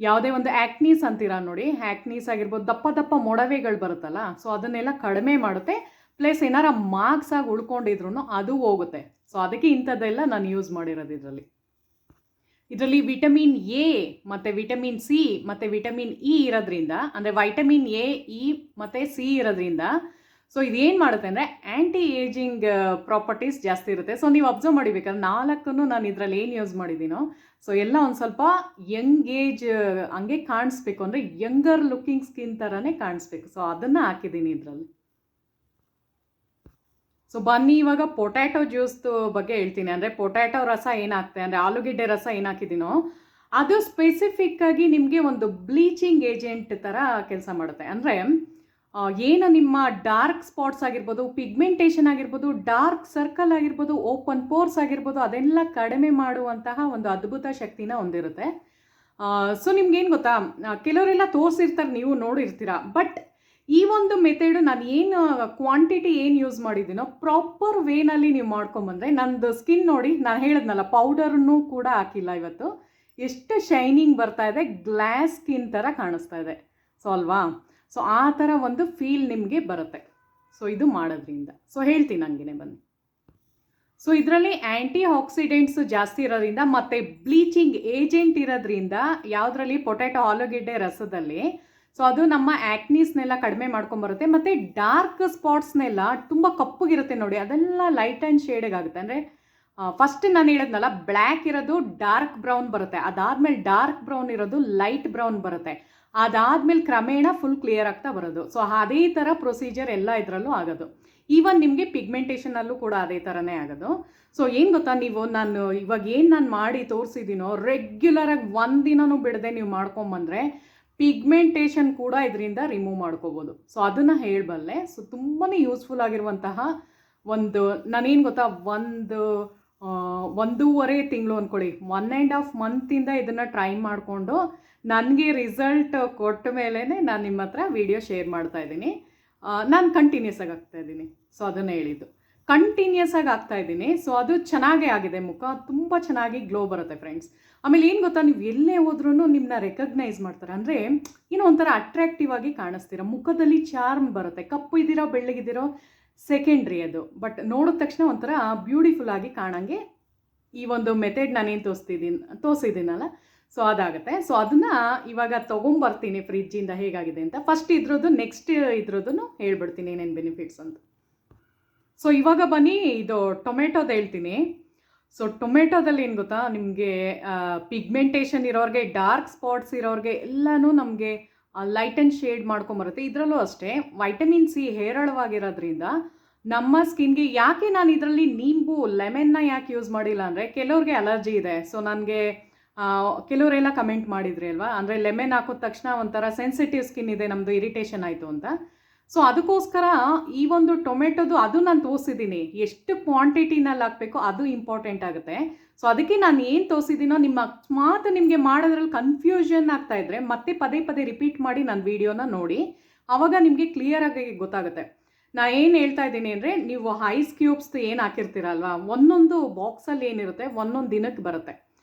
ಯಾವುದೇ ಒಂದು ಆ್ಯಕ್ನೀಸ್ ಅಂತೀರಾ ನೋಡಿ, ಆ್ಯಕ್ನೀಸ್ ಆಗಿರ್ಬೋದು, ದಪ್ಪ ದಪ್ಪ ಮೊಡವೆಗಳು ಬರುತ್ತಲ್ಲ, ಸೊ ಅದನ್ನೆಲ್ಲ ಕಡಿಮೆ ಮಾಡುತ್ತೆ. ಪ್ಲಸ್ ಏನಾರ ಮಾರ್ಕ್ಸ್ ಆಗಿ ಉಳ್ಕೊಂಡಿದ್ರು ಅದು ಹೋಗುತ್ತೆ. ಸೊ ಅದಕ್ಕೆ ಇಂಥದ್ದೆಲ್ಲ ನಾನು ಯೂಸ್ ಮಾಡಿರೋದು ಇದರಲ್ಲಿ ವಿಟಮಿನ್ ಎ ಮತ್ತು ವಿಟಮಿನ್ ಸಿ ಮತ್ತು ವಿಟಮಿನ್ ಇ ಇರೋದ್ರಿಂದ, ಅಂದರೆ ವೈಟಮಿನ್ ಎ, ಇ ಮತ್ತು ಸಿ ಇರೋದ್ರಿಂದ ಸೊ ಇದೇನು ಮಾಡುತ್ತೆ ಅಂದರೆ ಆ್ಯಂಟಿ ಏಜಿಂಗ್ ಪ್ರಾಪರ್ಟೀಸ್ ಜಾಸ್ತಿ ಇರುತ್ತೆ. ಸೊ ನೀವು ಅಬ್ಸರ್ವ್ ಮಾಡಿಬೇಕಾದ್ರೆ 4 ನಾನು ಇದರಲ್ಲಿ ಏನು ಯೂಸ್ ಮಾಡಿದ್ದೀನೋ ಸೊ ಎಲ್ಲ ಒಂದು ಸ್ವಲ್ಪ ಯಂಗ್ ಏಜ್ ಹಂಗೆ ಕಾಣಿಸ್ಬೇಕು, ಅಂದರೆ ಯಂಗರ್ ಲುಕ್ಕಿಂಗ್ ಸ್ಕಿನ್ ಥರನೇ ಕಾಣಿಸ್ಬೇಕು. ಸೊ ಅದನ್ನು ಹಾಕಿದ್ದೀನಿ ಇದರಲ್ಲಿ. ಸೊ ಬನ್ನಿ ಇವಾಗ ಪೊಟ್ಯಾಟೊ ಜ್ಯೂಸ್ದು ಬಗ್ಗೆ ಹೇಳ್ತೀನಿ. ಅಂದರೆ ಪೊಟ್ಯಾಟೊ ರಸ ಏನಾಗ್ತದೆ, ಅಂದರೆ ಆಲೂಗೆಡ್ಡೆ ರಸ ಏನು ಹಾಕಿದ್ದೀನೋ ಅದು ಸ್ಪೆಸಿಫಿಕ್ಕಾಗಿ ನಿಮಗೆ ಒಂದು ಬ್ಲೀಚಿಂಗ್ ಏಜೆಂಟ್ ಥರ ಕೆಲಸ ಮಾಡುತ್ತೆ. ಅಂದರೆ ಏನು ನಿಮ್ಮ ಡಾರ್ಕ್ ಸ್ಪಾಟ್ಸ್ ಆಗಿರ್ಬೋದು, ಪಿಗ್ಮೆಂಟೇಷನ್ ಆಗಿರ್ಬೋದು, ಡಾರ್ಕ್ ಸರ್ಕಲ್ ಆಗಿರ್ಬೋದು, ಓಪನ್ ಪೋರ್ಸ್ ಆಗಿರ್ಬೋದು, ಅದೆಲ್ಲ ಕಡಿಮೆ ಮಾಡುವಂತಹ ಒಂದು ಅದ್ಭುತ ಶಕ್ತಿನ ಹೊಂದಿರುತ್ತೆ. ಸೊ ನಿಮ್ಗೇನು ಗೊತ್ತಾ, ಕೆಲವರೆಲ್ಲ ತೋರಿಸಿರ್ತಾರೆ, ನೀವು ನೋಡಿರ್ತೀರ. ಬಟ್ ಈ ಒಂದು ಮೆಥಡು ನಾನು ಏನು ಕ್ವಾಂಟಿಟಿ ಏನು ಯೂಸ್ ಮಾಡಿದ್ದೀನೋ ಪ್ರಾಪರ್ ವೇನಲ್ಲಿ ನೀವು ಮಾಡ್ಕೊಂಬಂದರೆ, ನಂದು ಸ್ಕಿನ್ ನೋಡಿ, ನಾನು ಹೇಳಿದ್ನಲ್ಲ ಪೌಡರ್ನೂ ಕೂಡ ಹಾಕಿಲ್ಲ ಇವತ್ತು, ಎಷ್ಟು ಶೈನಿಂಗ್ ಬರ್ತಾ ಇದೆ, ಗ್ಲಾಸ್ ಸ್ಕಿನ್ ಥರ ಕಾಣಿಸ್ತಾ ಇದೆ. ಸೊ ಅಲ್ವಾ, ಸೊ ಆ ಥರ ಒಂದು ಫೀಲ್ ನಿಮಗೆ ಬರುತ್ತೆ ಸೊ ಇದು ಮಾಡೋದ್ರಿಂದ. ಸೊ ಹೇಳ್ತೀನಿ ಹಂಗೆ ಬನ್ನಿ. ಸೊ ಇದರಲ್ಲಿ ಆ್ಯಂಟಿ ಆಕ್ಸಿಡೆಂಟ್ಸು ಜಾಸ್ತಿ ಇರೋದ್ರಿಂದ ಮತ್ತು ಬ್ಲೀಚಿಂಗ್ ಏಜೆಂಟ್ ಇರೋದ್ರಿಂದ, ಯಾವುದರಲ್ಲಿ ಪೊಟ್ಯಾಟೊ ಆಲೂಗೆಡ್ಡೆ ರಸದಲ್ಲಿ, ಸೊ ಅದು ನಮ್ಮ ಆ್ಯಕ್ನೀಸ್ನೆಲ್ಲ ಕಡಿಮೆ ಮಾಡ್ಕೊಂಬರುತ್ತೆ. ಮತ್ತು ಡಾರ್ಕ್ ಸ್ಪಾಟ್ಸ್ನೆಲ್ಲ ತುಂಬ ಕಪ್ಪಗಿರುತ್ತೆ ನೋಡಿ, ಅದೆಲ್ಲ ಲೈಟ್ ಆ್ಯಂಡ್ ಶೇಡಿಗೆ ಆಗುತ್ತೆ. ಅಂದರೆ ಫಸ್ಟ್ ನಾನು ಹೇಳಿದ್ನಲ್ಲ, ಬ್ಲ್ಯಾಕ್ ಇರೋದು ಡಾರ್ಕ್ ಬ್ರೌನ್ ಬರುತ್ತೆ, ಅದಾದಮೇಲೆ ಡಾರ್ಕ್ ಬ್ರೌನ್ ಇರೋದು ಲೈಟ್ ಬ್ರೌನ್ ಬರುತ್ತೆ, ಅದಾದಮೇಲೆ ಕ್ರಮೇಣ ಫುಲ್ ಕ್ಲಿಯರ್ ಆಗ್ತಾ ಬರೋದು. ಸೊ ಅದೇ ಥರ ಪ್ರೊಸೀಜರ್ ಎಲ್ಲ ಇದರಲ್ಲೂ ಆಗೋದು. ಈವನ್ ನಿಮಗೆ ಪಿಗ್ಮೆಂಟೇಷನಲ್ಲೂ ಕೂಡ ಅದೇ ಥರನೇ ಆಗೋದು. ಸೊ ಏನು ಗೊತ್ತಾ, ನಾನು ಇವಾಗ ಏನು ನಾನು ಮಾಡಿ ತೋರಿಸಿದ್ದೀನೋ ರೆಗ್ಯುಲರಾಗಿ ಒಂದಿನೂ ಬಿಡದೆ ನೀವು ಮಾಡ್ಕೊಂಬಂದರೆ ಪಿಗ್ಮೆಂಟೇಷನ್ ಕೂಡ ಇದರಿಂದ ರಿಮೂವ್ ಮಾಡ್ಕೋಬೋದು. ಸೊ ಅದನ್ನು ಹೇಳಬಲ್ಲೆ. ಸೊ ತುಂಬಾ ಯೂಸ್ಫುಲ್ ಆಗಿರುವಂತಹ ನಾನೇನು ಗೊತ್ತಾ, 1.5 ತಿಂಗಳು ಅಂದ್ಕೊಳ್ಳಿ, 1.5 ಮಂತಿಂದ ಇದನ್ನು ಟ್ರೈ ಮಾಡಿಕೊಂಡು ನನಗೆ ರಿಸಲ್ಟ್ ಕೊಟ್ಟ ಮೇಲೇ ನಾನು ನಿಮ್ಮ ಹತ್ರ ವಿಡಿಯೋ ಶೇರ್ ಮಾಡ್ತಾ ಇದ್ದೀನಿ. ನಾನು ಕಂಟಿನ್ಯೂಸ್ ಆಗಿ ಆಗ್ತಾಯಿದ್ದೀನಿ. ಸೊ ಅದನ್ನು ಹೇಳಿದ್ದು, ಕಂಟಿನ್ಯೂಸ್ ಆಗಿ ಆಗ್ತಾಯಿದ್ದೀನಿ. ಸೊ ಅದು ಚೆನ್ನಾಗೇ ಆಗಿದೆ, ಮುಖ ತುಂಬ ಚೆನ್ನಾಗಿ ಗ್ಲೋ ಬರುತ್ತೆ ಫ್ರೆಂಡ್ಸ್. ಆಮೇಲೆ ಏನು ಗೊತ್ತಾ, ನೀವು ಎಲ್ಲೇ ಹೋದ್ರೂ ನಿಮ್ಮನ್ನ ರೆಕಗ್ನೈಸ್ ಮಾಡ್ತಾರೆ, ಅಂದರೆ ಏನೋ ಒಂಥರ ಅಟ್ರಾಕ್ಟಿವ್ ಆಗಿ ಕಾಣಿಸ್ತೀರ, ಮುಖದಲ್ಲಿ ಚಾರ್ಮ್ ಬರುತ್ತೆ. ಕಪ್ಪು ಇದ್ದೀರೋ ಬೆಳ್ಳಗಿದ್ದೀರೋ ಸೆಕೆಂಡ್ರಿ ಅದು, ಬಟ್ ನೋಡಿದ ತಕ್ಷಣ ಒಂಥರ ಬ್ಯೂಟಿಫುಲ್ ಆಗಿ ಕಾಣಂಗೆ ಈ ಒಂದು ಮೆಥಡ್ ನಾನೇನು ತೋರಿಸಿದ್ದೀನಲ್ಲ, ಸೊ ಅದಾಗುತ್ತೆ. ಸೊ ಅದನ್ನು ಇವಾಗ ತೊಗೊಂಬರ್ತೀನಿ ಫ್ರಿಜ್ಜಿಂದ ಹೇಗಾಗಿದೆ ಅಂತ. ಫಸ್ಟ್ ಇದ್ರದ್ದು ನೆಕ್ಸ್ಟ್ ಇದ್ರದ್ದು ಹೇಳ್ಬಿಡ್ತೀನಿ ಏನೇನು ಬೆನಿಫಿಟ್ಸ್ ಅಂತ. ಸೊ ಇವಾಗ ಬನ್ನಿ ಇದು ಟೊಮೆಟೊದು ಹೇಳ್ತೀನಿ. ಸೊ ಟೊಮೆಟೊದಲ್ಲಿ ಏನು ಗೊತ್ತಾ, ನಿಮಗೆ ಪಿಗ್ಮೆಂಟೇಷನ್ ಇರೋರಿಗೆ, ಡಾರ್ಕ್ ಸ್ಪಾಟ್ಸ್ ಇರೋರಿಗೆ ಎಲ್ಲನೂ ನಮಗೆ ಲೈಟ್ ಆ್ಯಂಡ್ ಶೇಡ್ ಮಾಡ್ಕೊಂಬರುತ್ತೆ. ಇದರಲ್ಲೂ ಅಷ್ಟೇ ವೈಟಮಿನ್ ಸಿ ಹೇರಳವಾಗಿರೋದ್ರಿಂದ ನಮ್ಮ ಸ್ಕಿನ್ಗೆ, ಯಾಕೆ ನಾನು ಇದರಲ್ಲಿ ನಿಂಬು ಲೆಮನ್ನ ಯಾಕೆ ಯೂಸ್ ಮಾಡಿಲ್ಲ ಅಂದರೆ, ಕೆಲವ್ರಿಗೆ ಅಲರ್ಜಿ ಇದೆ. ಸೊ ನನಗೆ ಕೆಲವರೆಲ್ಲ ಕಮೆಂಟ್ ಮಾಡಿದ್ರಿ ಅಲ್ವಾ, ಅಂದರೆ ಲೆಮನ್ ಹಾಕಿದ ತಕ್ಷಣ ಒಂಥರ ಸೆನ್ಸಿಟಿವ್ ಸ್ಕಿನ್ ಇದೆ, ನಮ್ಮದು ಇರಿಟೇಷನ್ ಆಯಿತು ಅಂತ. ಸೊ ಅದಕ್ಕೋಸ್ಕರ ಈ ಒಂದು ಟೊಮೆಟೊದು ಅದು ನಾನು ತೋರಿಸಿದ್ದೀನಿ, ಎಷ್ಟು ಕ್ವಾಂಟಿಟಿನಲ್ಲಿ ಹಾಕಬೇಕು ಅದು ಇಂಪಾರ್ಟೆಂಟ್ ಆಗುತ್ತೆ. ಸೊ ಅದಕ್ಕೆ ನಾನು ಏನು ತೋರಿಸಿದ್ದೀನೋ, ನಿಮ್ಮ ಅಕಸ್ಮಾತ್ ನಿಮಗೆ ಮಾಡೋದ್ರಲ್ಲಿ ಕನ್ಫ್ಯೂಷನ್ ಆಗ್ತಾ ಇದ್ದರೆ ಮತ್ತೆ ಪದೇ ಪದೇ ರಿಪೀಟ್ ಮಾಡಿ ನನ್ನ ವೀಡಿಯೋನ ನೋಡಿ, ಆವಾಗ ನಿಮಗೆ ಕ್ಲಿಯರಾಗಿ ಗೊತ್ತಾಗುತ್ತೆ. ನಾನು ಏನು ಹೇಳ್ತಾ ಇದ್ದೀನಿ ಅಂದರೆ, ನೀವು ಐಸ್ ಕ್ಯೂಬ್ಸ್ ಏನು ಹಾಕಿರ್ತೀರಲ್ವ, ಒಂದೊಂದು ಬಾಕ್ಸಲ್ಲಿ ಏನಿರುತ್ತೆ ಒಂದೊಂದು ದಿನಕ್ಕೆ ಬರುತ್ತೆ.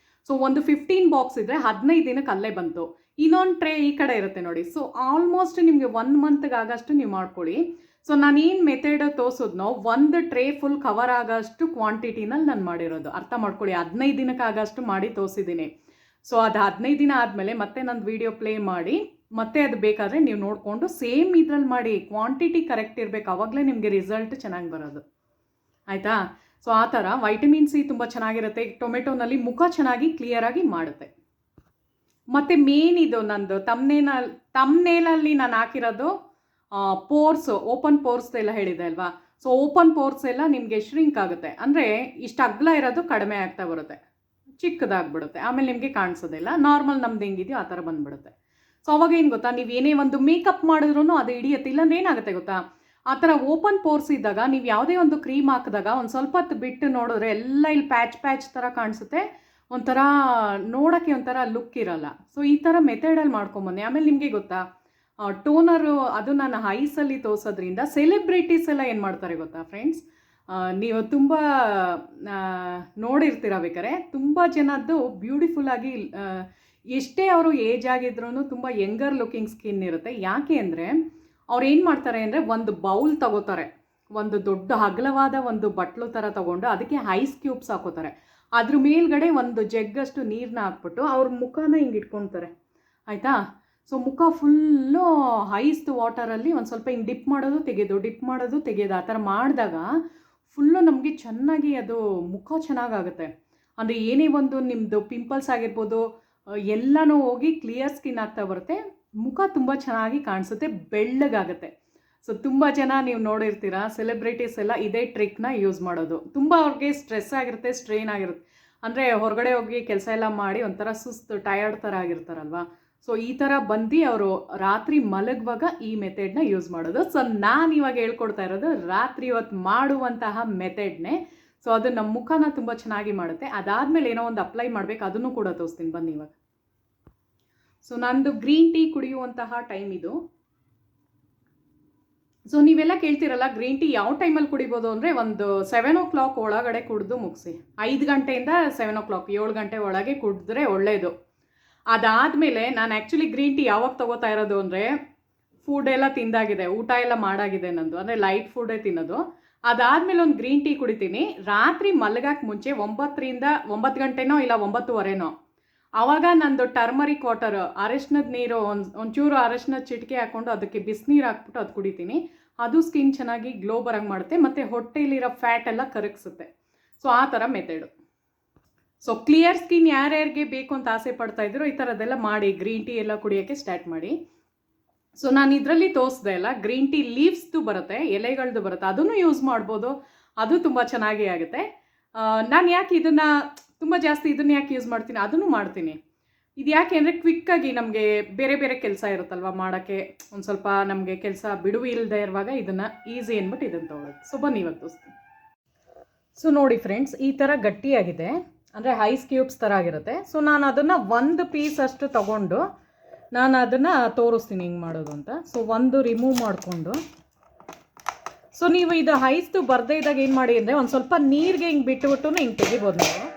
ಸೊ ಒಂದು 15 ಬಾಕ್ಸ್ ಇದ್ದರೆ 15 ದಿನಕ್ಕೆ ಅಲ್ಲೇ ಬಂತು. ಇನ್ನೊಂದು ಟ್ರೇ ಈ ಕಡೆ ಇರುತ್ತೆ ನೋಡಿ. ಸೊ ಆಲ್ಮೋಸ್ಟ್ ನಿಮಗೆ 1 ಮಂತ್ಗೆ ಆಗೋಷ್ಟು ನೀವು ಮಾಡ್ಕೊಳ್ಳಿ. ಸೊ ನಾನೇನು ಮೆಥಡ್ ತೋರಿಸೋದ್ನೋ ಒಂದು ಟ್ರೇ ಫುಲ್ ಕವರ್ ಆಗೋಷ್ಟು ಕ್ವಾಂಟಿಟಿನಲ್ಲಿ ನಾನು ಮಾಡಿರೋದು, ಅರ್ಥ ಮಾಡ್ಕೊಳ್ಳಿ. 15 ದಿನಕ್ಕೆ ಆಗೋಷ್ಟು ಮಾಡಿ ತೋರಿಸಿದ್ದೀನಿ. ಸೊ ಅದು 15 ದಿನ ಆದಮೇಲೆ ಮತ್ತೆ ನಂದು ವೀಡಿಯೋ ಪ್ಲೇ ಮಾಡಿ ಮತ್ತೆ ಅದು ಬೇಕಾದರೆ ನೀವು ನೋಡಿಕೊಂಡು ಸೇಮ್ ಇದ್ರಲ್ಲಿ ಮಾಡಿ, ಕ್ವಾಂಟಿಟಿ ಕರೆಕ್ಟ್ ಇರಬೇಕು, ಆವಾಗಲೇ ನಿಮಗೆ ರಿಸಲ್ಟ್ ಚೆನ್ನಾಗಿ ಬರೋದು, ಆಯಿತಾ. ಸೊ ಆ ಥರ ವೈಟಮಿನ್ ಸಿ ತುಂಬ ಚೆನ್ನಾಗಿರುತ್ತೆ ಟೊಮೆಟೊನಲ್ಲಿ, ಮುಖ ಚೆನ್ನಾಗಿ ಕ್ಲಿಯರಾಗಿ ಮಾಡುತ್ತೆ. ಮತ್ತು ಮೇನ್ ಇದು ನಂದು ತಮ್ನೇಲಲ್ಲಿ ನಾನು ಹಾಕಿರೋದು ಪೋರ್ಸು, ಓಪನ್ ಪೋರ್ಸ್ ಎಲ್ಲ ಹೇಳಿದೆ ಅಲ್ವಾ. ಸೊ ಓಪನ್ ಪೋರ್ಸ್ ಎಲ್ಲ ನಿಮಗೆ ಶ್ರಿಂಕ್ ಆಗುತ್ತೆ, ಅಂದರೆ ಇಷ್ಟು ಅಗಲ ಇರೋದು ಕಡಿಮೆ ಆಗ್ತಾ ಬರುತ್ತೆ, ಚಿಕ್ಕದಾಗ್ಬಿಡುತ್ತೆ, ಆಮೇಲೆ ನಿಮಗೆ ಕಾಣಿಸೋದಿಲ್ಲ. ನಾರ್ಮಲ್ ನಮ್ದು ಹೆಂಗಿದೆಯೋ ಆ ಥರ ಬಂದುಬಿಡುತ್ತೆ. ಸೊ ಅವಾಗ ಏನು ಗೊತ್ತಾ, ನೀವು ಏನೇ ಒಂದು ಮೇಕಪ್ ಮಾಡಿದ್ರೂ ಅದು ಹಿಡಿಯುತ್ತೆ. ಇಲ್ಲಾಂದ್ರೆ ಏನಾಗುತ್ತೆ ಗೊತ್ತಾ, ಆ ಥರ ಓಪನ್ ಪೋರ್ಸ್ ಇದ್ದಾಗ ನೀವು ಯಾವುದೇ ಒಂದು ಕ್ರೀಮ್ ಹಾಕಿದಾಗ ಒಂದು ಸ್ವಲ್ಪ ಹೊತ್ತು ಬಿಟ್ಟು ನೋಡಿದ್ರೆ ಎಲ್ಲ ಇಲ್ಲಿ ಪ್ಯಾಚ್ ಥರ ಕಾಣಿಸುತ್ತೆ, ಒಂಥರ ನೋಡೋಕ್ಕೆ ಒಂಥರ ಲುಕ್ ಇರಲ್ಲ. ಸೊ ಈ ಥರ ಮೆಥಡಲ್ಲಿ ಮಾಡ್ಕೊಂಬನ್ನಿ. ಆಮೇಲೆ ನಿಮಗೆ ಗೊತ್ತಾ, ಟೋನರು ಅದು ನಾನು ಐಸಲ್ಲಿ ತೋರಿಸೋದ್ರಿಂದ ಸೆಲೆಬ್ರಿಟೀಸ್ ಎಲ್ಲ ಏನು ಮಾಡ್ತಾರೆ ಗೊತ್ತಾ ಫ್ರೆಂಡ್ಸ್, ನೀವು ತುಂಬ ನೋಡಿರ್ತೀರ ಬೇಕಾರೆ, ತುಂಬ ಜನದ್ದು ಬ್ಯೂಟಿಫುಲ್ಲಾಗಿ, ಎಷ್ಟೇ ಅವರು ಏಜ್ ಆಗಿದ್ರೂ ತುಂಬ ಯಂಗರ್ ಲುಕಿಂಗ್ ಸ್ಕಿನ್ ಇರುತ್ತೆ. ಯಾಕೆ ಅಂದರೆ ಅವ್ರು ಏನು ಮಾಡ್ತಾರೆ ಅಂದರೆ, ಒಂದು ಬೌಲ್ ತಗೋತಾರೆ, ಒಂದು ದೊಡ್ಡ ಅಗಲವಾದ ಒಂದು ಬಟ್ಲು ಥರ ತೊಗೊಂಡು ಅದಕ್ಕೆ ಐಸ್ ಕ್ಯೂಬ್ಸ್ ಹಾಕೋತಾರೆ, ಅದ್ರ ಮೇಲ್ಗಡೆ ಒಂದು ಜಗ್ಗಷ್ಟು ನೀರನ್ನ ಹಾಕ್ಬಿಟ್ಟು ಅವ್ರ ಮುಖನ ಹಿಂಗೆ ಇಟ್ಕೊಳ್ತಾರೆ, ಆಯಿತಾ. ಸೊ ಮುಖ ಫುಲ್ಲು ಐಸ್ದು ವಾಟರಲ್ಲಿ ಒಂದು ಸ್ವಲ್ಪ ಹಿಂಗೆ ಡಿಪ್ ಮಾಡೋದು ತೆಗೆಯೋದು ಆ ಥರ ಮಾಡಿದಾಗ ಫುಲ್ಲು ನಮಗೆ ಚೆನ್ನಾಗಿ ಅದು ಮುಖ ಚೆನ್ನಾಗಾಗುತ್ತೆ. ಅಂದರೆ ಏನೇ ಒಂದು ನಿಮ್ಮದು ಪಿಂಪಲ್ಸ್ ಆಗಿರ್ಬೋದು ಎಲ್ಲನೂ ಹೋಗಿ ಕ್ಲಿಯರ್ ಸ್ಕಿನ್ ಆಗ್ತಾ ಬರುತ್ತೆ, ಮುಖ ತುಂಬ ಚೆನ್ನಾಗಿ ಕಾಣಿಸುತ್ತೆ, ಬೆಳ್ಳಗಾಗುತ್ತೆ. ಸೊ ತುಂಬ ಜನ ನೀವು ನೋಡಿರ್ತೀರ, ಸೆಲೆಬ್ರಿಟೀಸ್ ಎಲ್ಲ ಇದೇ ಟ್ರಿಕ್ನ ಯೂಸ್ ಮಾಡೋದು. ತುಂಬ ಅವ್ರಿಗೆ ಸ್ಟ್ರೆಸ್ ಆಗಿರುತ್ತೆ, ಸ್ಟ್ರೈನ್ ಆಗಿರುತ್ತೆ, ಅಂದರೆ ಹೊರಗಡೆ ಹೋಗಿ ಕೆಲಸ ಎಲ್ಲ ಮಾಡಿ ಒಂಥರ ಸುಸ್ತು ಟಯರ್ಡ್ ಥರ ಆಗಿರ್ತಾರಲ್ವ. ಸೊ ಈ ಥರ ಬಂದು ಅವರು ರಾತ್ರಿ ಮಲಗುವಾಗ ಈ ಮೆಥಡ್ನ ಯೂಸ್ ಮಾಡೋದು. ಸೊ ನಾನು ಇವಾಗ ಹೇಳ್ಕೊಡ್ತಾ ಇರೋದು ರಾತ್ರಿ ಹೊತ್ತು ಮಾಡುವಂತಹ ಮೆಥಡ್ನೇ. ಸೊ ಅದು ನಮ್ಮ ಮುಖನ ತುಂಬ ಚೆನ್ನಾಗಿ ಮಾಡುತ್ತೆ. ಅದಾದಮೇಲೆ ಏನೋ ಒಂದು ಅಪ್ಲೈ ಮಾಡಬೇಕು, ಅದನ್ನು ಕೂಡ ತೋರಿಸ್ತೀನಿ ಬನ್ನಿ ಇವಾಗ. ಸೊ ನಂದು ಗ್ರೀನ್ ಟೀ ಕುಡಿಯುವಂತಹ ಟೈಮ್ ಇದು. ಸೊ ನೀವೆಲ್ಲ ಕೇಳ್ತಿರಲ್ಲ ಗ್ರೀನ್ ಟೀ ಯಾವ ಟೈಮಲ್ಲಿ ಕುಡಿಬೋದು ಅಂದರೆ, ಒಂದು 7 o'clock ಒಳಗಡೆ ಕುಡಿದು ಮುಗಿಸಿ. 5 ಗಂಟೆಯಿಂದ 7 o'clock 7 ಗಂಟೆ ಒಳಗೆ ಕುಡಿದ್ರೆ ಒಳ್ಳೆಯದು. ಅದಾದಮೇಲೆ ನಾನು ಆ್ಯಕ್ಚುಲಿ ಗ್ರೀನ್ ಟೀ ಯಾವಾಗ ತೊಗೋತಾ ಇರೋದು ಅಂದರೆ, ಫುಡ್ ಎಲ್ಲ ತಿಂದಾಗಿದೆ, ಊಟ ಎಲ್ಲ ಮಾಡಾಗಿದೆ ನಂದು, ಅಂದರೆ ಲೈಟ್ ಫುಡ್ಡೇ ತಿನ್ನೋದು. ಅದಾದಮೇಲೆ ಒಂದು ಗ್ರೀನ್ ಟೀ ಕುಡಿತೀನಿ. ರಾತ್ರಿ ಮಲಗಕ್ಕೆ ಮುಂಚೆ 9 ಗಂಟೆನೋ ಇಲ್ಲ 9:15 ಆವಾಗ ನಂದು ಟರ್ಮರಿಕ್ ವಾಟರ್, ಅರಿಶಿನದ ನೀರು, ಒಂಚೂರು ಅರಿಶಿನದ ಚಿಟಿಕೆ ಹಾಕ್ಕೊಂಡು ಅದಕ್ಕೆ ಬಿಸಿನೀರು ಹಾಕ್ಬಿಟ್ಟು ಅದು ಕುಡಿತೀನಿ. ಅದು ಸ್ಕಿನ್ ಚೆನ್ನಾಗಿ ಗ್ಲೋ ಬರಂಗೆ ಮಾಡುತ್ತೆ, ಮತ್ತು ಹೊಟ್ಟೆಲಿರೋ ಫ್ಯಾಟ್ ಎಲ್ಲ ಕರಗಿಸುತ್ತೆ. ಸೊ ಆ ಥರ ಮೆಥಡು. ಸೊ ಕ್ಲಿಯರ್ ಸ್ಕಿನ್ ಯಾರ್ಯಾರಿಗೆ ಬೇಕು ಅಂತ ಆಸೆ ಪಡ್ತಾ ಇದ್ರು ಈ ಥರದ್ದೆಲ್ಲ ಮಾಡಿ ಗ್ರೀನ್ ಟೀ ಎಲ್ಲ ಕುಡಿಯೋಕ್ಕೆ ಸ್ಟಾರ್ಟ್ ಮಾಡಿ. ಸೊ ನಾನು ಇದರಲ್ಲಿ ತೋರಿಸ್ದೆ ಅಲ್ಲ, ಗ್ರೀನ್ ಟೀ ಲೀವ್ಸ್ದು ಬರುತ್ತೆ, ಎಲೆಗಳದ್ದು ಬರುತ್ತೆ, ಅದನ್ನು ಯೂಸ್ ಮಾಡ್ಬೋದು, ಅದು ತುಂಬ ಚೆನ್ನಾಗಿ ಆಗುತ್ತೆ. ನಾನು ಯಾಕೆ ಇದನ್ನು ತುಂಬ ಜಾಸ್ತಿ ಇದನ್ನು ಯಾಕೆ ಯೂಸ್ ಮಾಡ್ತೀನಿ, ಅದನ್ನು ಮಾಡ್ತೀನಿ. ಇದು ಯಾಕೆ ಅಂದರೆ ಕ್ವಿಕ್ಕಾಗಿ ನಮಗೆ ಬೇರೆ ಬೇರೆ ಕೆಲಸ ಇರುತ್ತಲ್ವ ಮಾಡೋಕ್ಕೆ, ಒಂದು ಸ್ವಲ್ಪ ನಮಗೆ ಕೆಲಸ ಬಿಡುವು ಇಲ್ಲದೆ ಇರುವಾಗ ಇದನ್ನು ಈಸಿ ಅಂದ್ಬಿಟ್ಟು ಇದನ್ನು ತೊಗೊಳ್ಳೋದು. ಸೊ ಬನ್ನಿ ಇವಾಗ ತೋರಿಸ್ತೀನಿ. ಸೊ ನೋಡಿ ಫ್ರೆಂಡ್ಸ್, ಈ ಥರ ಗಟ್ಟಿಯಾಗಿದೆ, ಅಂದರೆ ಐಸ್ ಕ್ಯೂಬ್ಸ್ ಥರ ಆಗಿರುತ್ತೆ. ಸೊ ನಾನು ಅದನ್ನು ಒಂದು ಪೀಸ್ ಅಷ್ಟು ತೊಗೊಂಡು ನಾನು ಅದನ್ನು ತೋರಿಸ್ತೀನಿ ಹಿಂಗೆ ಮಾಡೋದು ಅಂತ. ಸೊ ಒಂದು ರಿಮೂವ್ ಮಾಡಿಕೊಂಡು, ಸೊ ನೀವು ಇದು ಐಸ್ದು ಬರದೇ ಇದ್ದಾಗ ಏನು ಮಾಡಿ ಅಂದರೆ ಒಂದು ಸ್ವಲ್ಪ ನೀರಿಗೆ ಹಿಂಗೆ ಬಿಟ್ಟುಬಿಟ್ಟು ಹಿಂಗೆ ತೆಗಿಬೋದು ನೀವು.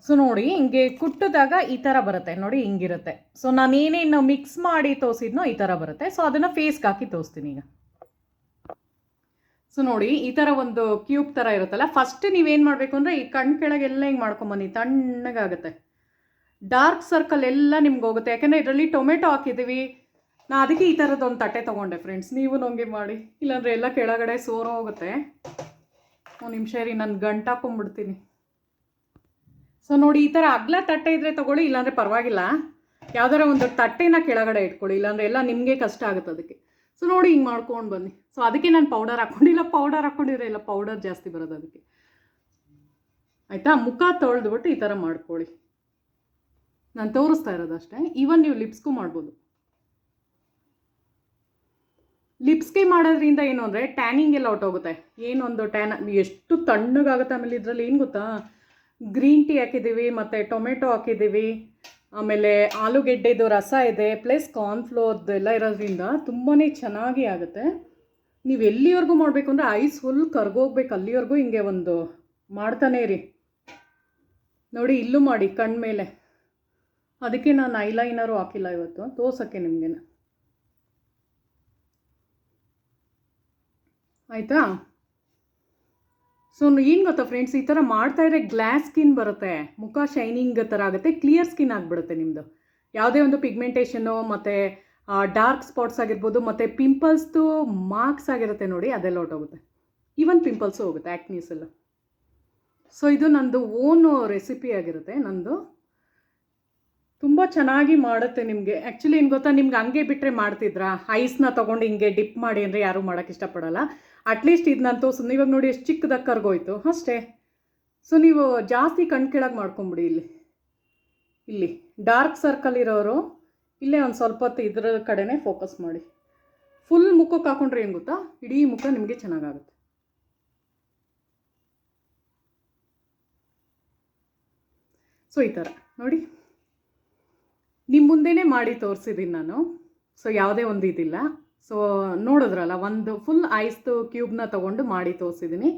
ಸೊ ನೋಡಿ ಹಿಂಗೆ ಕುಟ್ಟಿದಾಗ ಈ ಥರ ಬರುತ್ತೆ ನೋಡಿ, ಹಿಂಗಿರುತ್ತೆ. ಸೊ ನಾನು ಏನೇನು ಮಿಕ್ಸ್ ಮಾಡಿ ತೋರಿಸಿದ್ನೋ ಈ ಥರ ಬರುತ್ತೆ. ಸೊ ಅದನ್ನು ಫೇಸ್ಗೆ ಹಾಕಿ ತೋರಿಸ್ತೀನಿ ಈಗ. ಸೊ ನೋಡಿ ಈ ಥರ ಒಂದು ಕ್ಯೂಬ್ ಥರ ಇರುತ್ತಲ್ಲ, ಫಸ್ಟ್ ನೀವೇನು ಮಾಡಬೇಕು ಅಂದರೆ ಈ ಕಣ್ಣು ಕೆಳಗೆಲ್ಲ ಹಿಂಗೆ ಮಾಡ್ಕೊಂಬನ್ನಿ, ತಣ್ಣಗಾಗುತ್ತೆ. ಡಾರ್ಕ್ ಸರ್ಕಲ್ ಎಲ್ಲ ನಿಮ್ಗೆ ಹೋಗುತ್ತೆ, ಯಾಕೆಂದರೆ ಇದರಲ್ಲಿ ಟೊಮೆಟೊ ಹಾಕಿದ್ದೀವಿ. ನಾನು ಅದಕ್ಕೆ ಈ ಥರದ್ದು ಒಂದು ತಟ್ಟೆ ತೊಗೊಂಡೆ ಫ್ರೆಂಡ್ಸ್, ನೀವು ನಮಗೆ ಮಾಡಿ, ಇಲ್ಲಾಂದರೆ ಎಲ್ಲ ಕೆಳಗಡೆ ಸೋರೋ ಹೋಗುತ್ತೆ. ಒಂದು ನಿಮಿಷ ರೀ, ನಾನು ಗಂಟು ಹಾಕೊಂಡ್ಬಿಡ್ತೀನಿ. ಸೊ ನೋಡಿ ಈ ಥರ ಅಗ್ಲ ತಟ್ಟೆ ಇದ್ದರೆ ತೊಗೊಳ್ಳಿ, ಇಲ್ಲಾಂದರೆ ಪರವಾಗಿಲ್ಲ, ಯಾವ್ದಾರ ಒಂದು ತಟ್ಟೆನ ಕೆಳಗಡೆ ಇಟ್ಕೊಳ್ಳಿ, ಇಲ್ಲಾಂದರೆ ಎಲ್ಲ ನಿಮಗೆ ಕಷ್ಟ ಆಗುತ್ತೆ ಅದಕ್ಕೆ. ಸೊ ನೋಡಿ ಹಿಂಗೆ ಮಾಡ್ಕೊಂಡು ಬನ್ನಿ. ಸೊ ಅದಕ್ಕೆ ನಾನು ಪೌಡರ್ ಹಾಕ್ಕೊಂಡಿಲ್ಲ, ಪೌಡರ್ ಹಾಕ್ಕೊಂಡಿದ್ರೆ ಇಲ್ಲ ಪೌಡರ್ ಜಾಸ್ತಿ ಬರೋದು ಅದಕ್ಕೆ. ಆಯಿತಾ, ಮುಖ ತೊಳೆದ್ಬಿಟ್ಟು ಈ ಥರ ಮಾಡ್ಕೊಳ್ಳಿ. ನಾನು ತೋರಿಸ್ತಾ ಇರೋದು ಅಷ್ಟೇ. ಈವನ್ ನೀವು ಲಿಪ್ಸ್ಗೂ ಮಾಡ್ಬೋದು. ಲಿಪ್ಸ್ಗೆ ಮಾಡೋದ್ರಿಂದ ಏನು ಅಂದರೆ ಟ್ಯಾನಿಂಗ್ ಎಲ್ಲ ಹೊಟ್ಟೋಗುತ್ತೆ. ಏನೊಂದು ಎಷ್ಟು ತಣ್ಣಗಾಗುತ್ತೆ. ಆಮೇಲೆ ಇದರಲ್ಲಿ ಏನು ಗೊತ್ತಾ, ಗ್ರೀನ್ ಟೀ ಹಾಕಿದ್ದೀವಿ, ಮತ್ತು ಟೊಮೆಟೊ ಹಾಕಿದ್ದೀವಿ, ಆಮೇಲೆ ಆಲೂಗೆಡ್ಡೆದು ರಸ ಇದೆ, ಪ್ಲಸ್ ಕಾರ್ನ್ಫ್ಲೋರ್ದು ಎಲ್ಲ ಇರೋದ್ರಿಂದ ತುಂಬಾ ಚೆನ್ನಾಗಿ ಆಗುತ್ತೆ. ನೀವು ಎಲ್ಲಿವರೆಗೂ ಮಾಡಬೇಕು ಅಂದರೆ ಐಸ್ ಫುಲ್ ಕರ್ಗೋಗ್ಬೇಕು, ಅಲ್ಲಿವರೆಗೂ ಹಿಂಗೆ ಒಂದು ಮಾಡ್ತಾನೇ ಇರಿ. ನೋಡಿ ಇಲ್ಲೂ ಮಾಡಿ ಕಣ್ಣು ಮೇಲೆ. ಅದಕ್ಕೆ ನಾನು ಐಲೈನರು ಹಾಕಿಲ್ಲ ಇವತ್ತು, ತೋರ್ಸೋಕ್ಕೆ ನಿಮಗೇನ. ಆಯಿತಾ. ಸೊ ಏನು ಗೊತ್ತಾ ಫ್ರೆಂಡ್ಸ್, ಈ ಥರ ಮಾಡ್ತಾಯಿದ್ರೆ ಗ್ಲಾಸ್ ಸ್ಕಿನ್ ಬರುತ್ತೆ, ಮುಖ ಶೈನಿಂಗ್ ಥರ ಆಗುತ್ತೆ, ಕ್ಲಿಯರ್ ಸ್ಕಿನ್ ಆಗಿಬಿಡುತ್ತೆ ನಿಮ್ಮದು. ಯಾವುದೇ ಒಂದು ಪಿಗ್ಮೆಂಟೇಷನ್ನು ಮತ್ತು ಡಾರ್ಕ್ ಸ್ಪಾಟ್ಸ್ ಆಗಿರ್ಬೋದು, ಮತ್ತು ಪಿಂಪಲ್ಸ್ದು ಮಾರ್ಕ್ಸ್ ಆಗಿರುತ್ತೆ ನೋಡಿ, ಅದೆಲ್ಲ ಹೊಟ್ಟೋಗುತ್ತೆ. ಈವನ್ ಪಿಂಪಲ್ಸು ಹೋಗುತ್ತೆ, ಆ್ಯಕ್ನೀಸ್ ಎಲ್ಲ. ಸೊ ಇದು ನಂದು ಓನು ರೆಸಿಪಿ ಆಗಿರುತ್ತೆ ನಂದು. ತುಂಬ ಚೆನ್ನಾಗಿ ಮಾಡುತ್ತೆ ನಿಮಗೆ. ಆ್ಯಕ್ಚುಲಿ ಏನು ಗೊತ್ತಾ, ನಿಮ್ಗೆ ಹಂಗೆ ಬಿಟ್ಟರೆ ಮಾಡ್ತಿದ್ರಾ, ಐಸ್ನ ತೊಗೊಂಡು ಹಿಂಗೆ ಡಿಪ್ ಮಾಡಿ ಅಂದರೆ ಯಾರೂ ಮಾಡೋಕ್ಕೆ ಇಷ್ಟಪಡೋಲ್ಲ. ಅಟ್ಲೀಸ್ಟ್ ಇದು ನಾನು ತೋರಿಸೋದು ಇವಾಗ ನೋಡಿ ಎಷ್ಟು ಚಿಕ್ಕದಾಗಿ ಕರ್ಗೋಯ್ತು ಅಷ್ಟೇ. ಸೊ ನೀವು ಜಾಸ್ತಿ ಕಣ್ಣು ಕೆಳಗೆ ಮಾಡ್ಕೊಂಬಿಡಿ. ಇಲ್ಲಿ ಡಾರ್ಕ್ ಸರ್ಕಲ್ ಇರೋರು ಇಲ್ಲೇ ಒಂದು ಸ್ವಲ್ಪ ಹೊತ್ತು ಇದರ ಕಡೆನೇ ಫೋಕಸ್ ಮಾಡಿ. ಫುಲ್ ಮುಖಕ್ಕೆ ಹಾಕೊಂಡ್ರೆ ಏನು ಗೊತ್ತಾ, ಇಡೀ ಮುಖ ನಿಮಗೆ ಚೆನ್ನಾಗಾಗುತ್ತೆ. ಸೊ ಈ ಥರ ನೋಡಿ, ನಿಮ್ಮ ಮುಂದೆನೇ ಮಾಡಿ ತೋರಿಸಿದ್ದೀನಿ ನಾನು. ಸೊ ಯಾವುದೇ ಒಂದು ಇದಿಲ್ಲ. ಸೊ ನೋಡಿದ್ರಲ್ಲ, ಒಂದು ಫುಲ್ ಐಸ್ದು ಕ್ಯೂಬ್ನ ತೊಗೊಂಡು ಮಾಡಿ ತೋರಿಸಿದ್ದೀನಿ.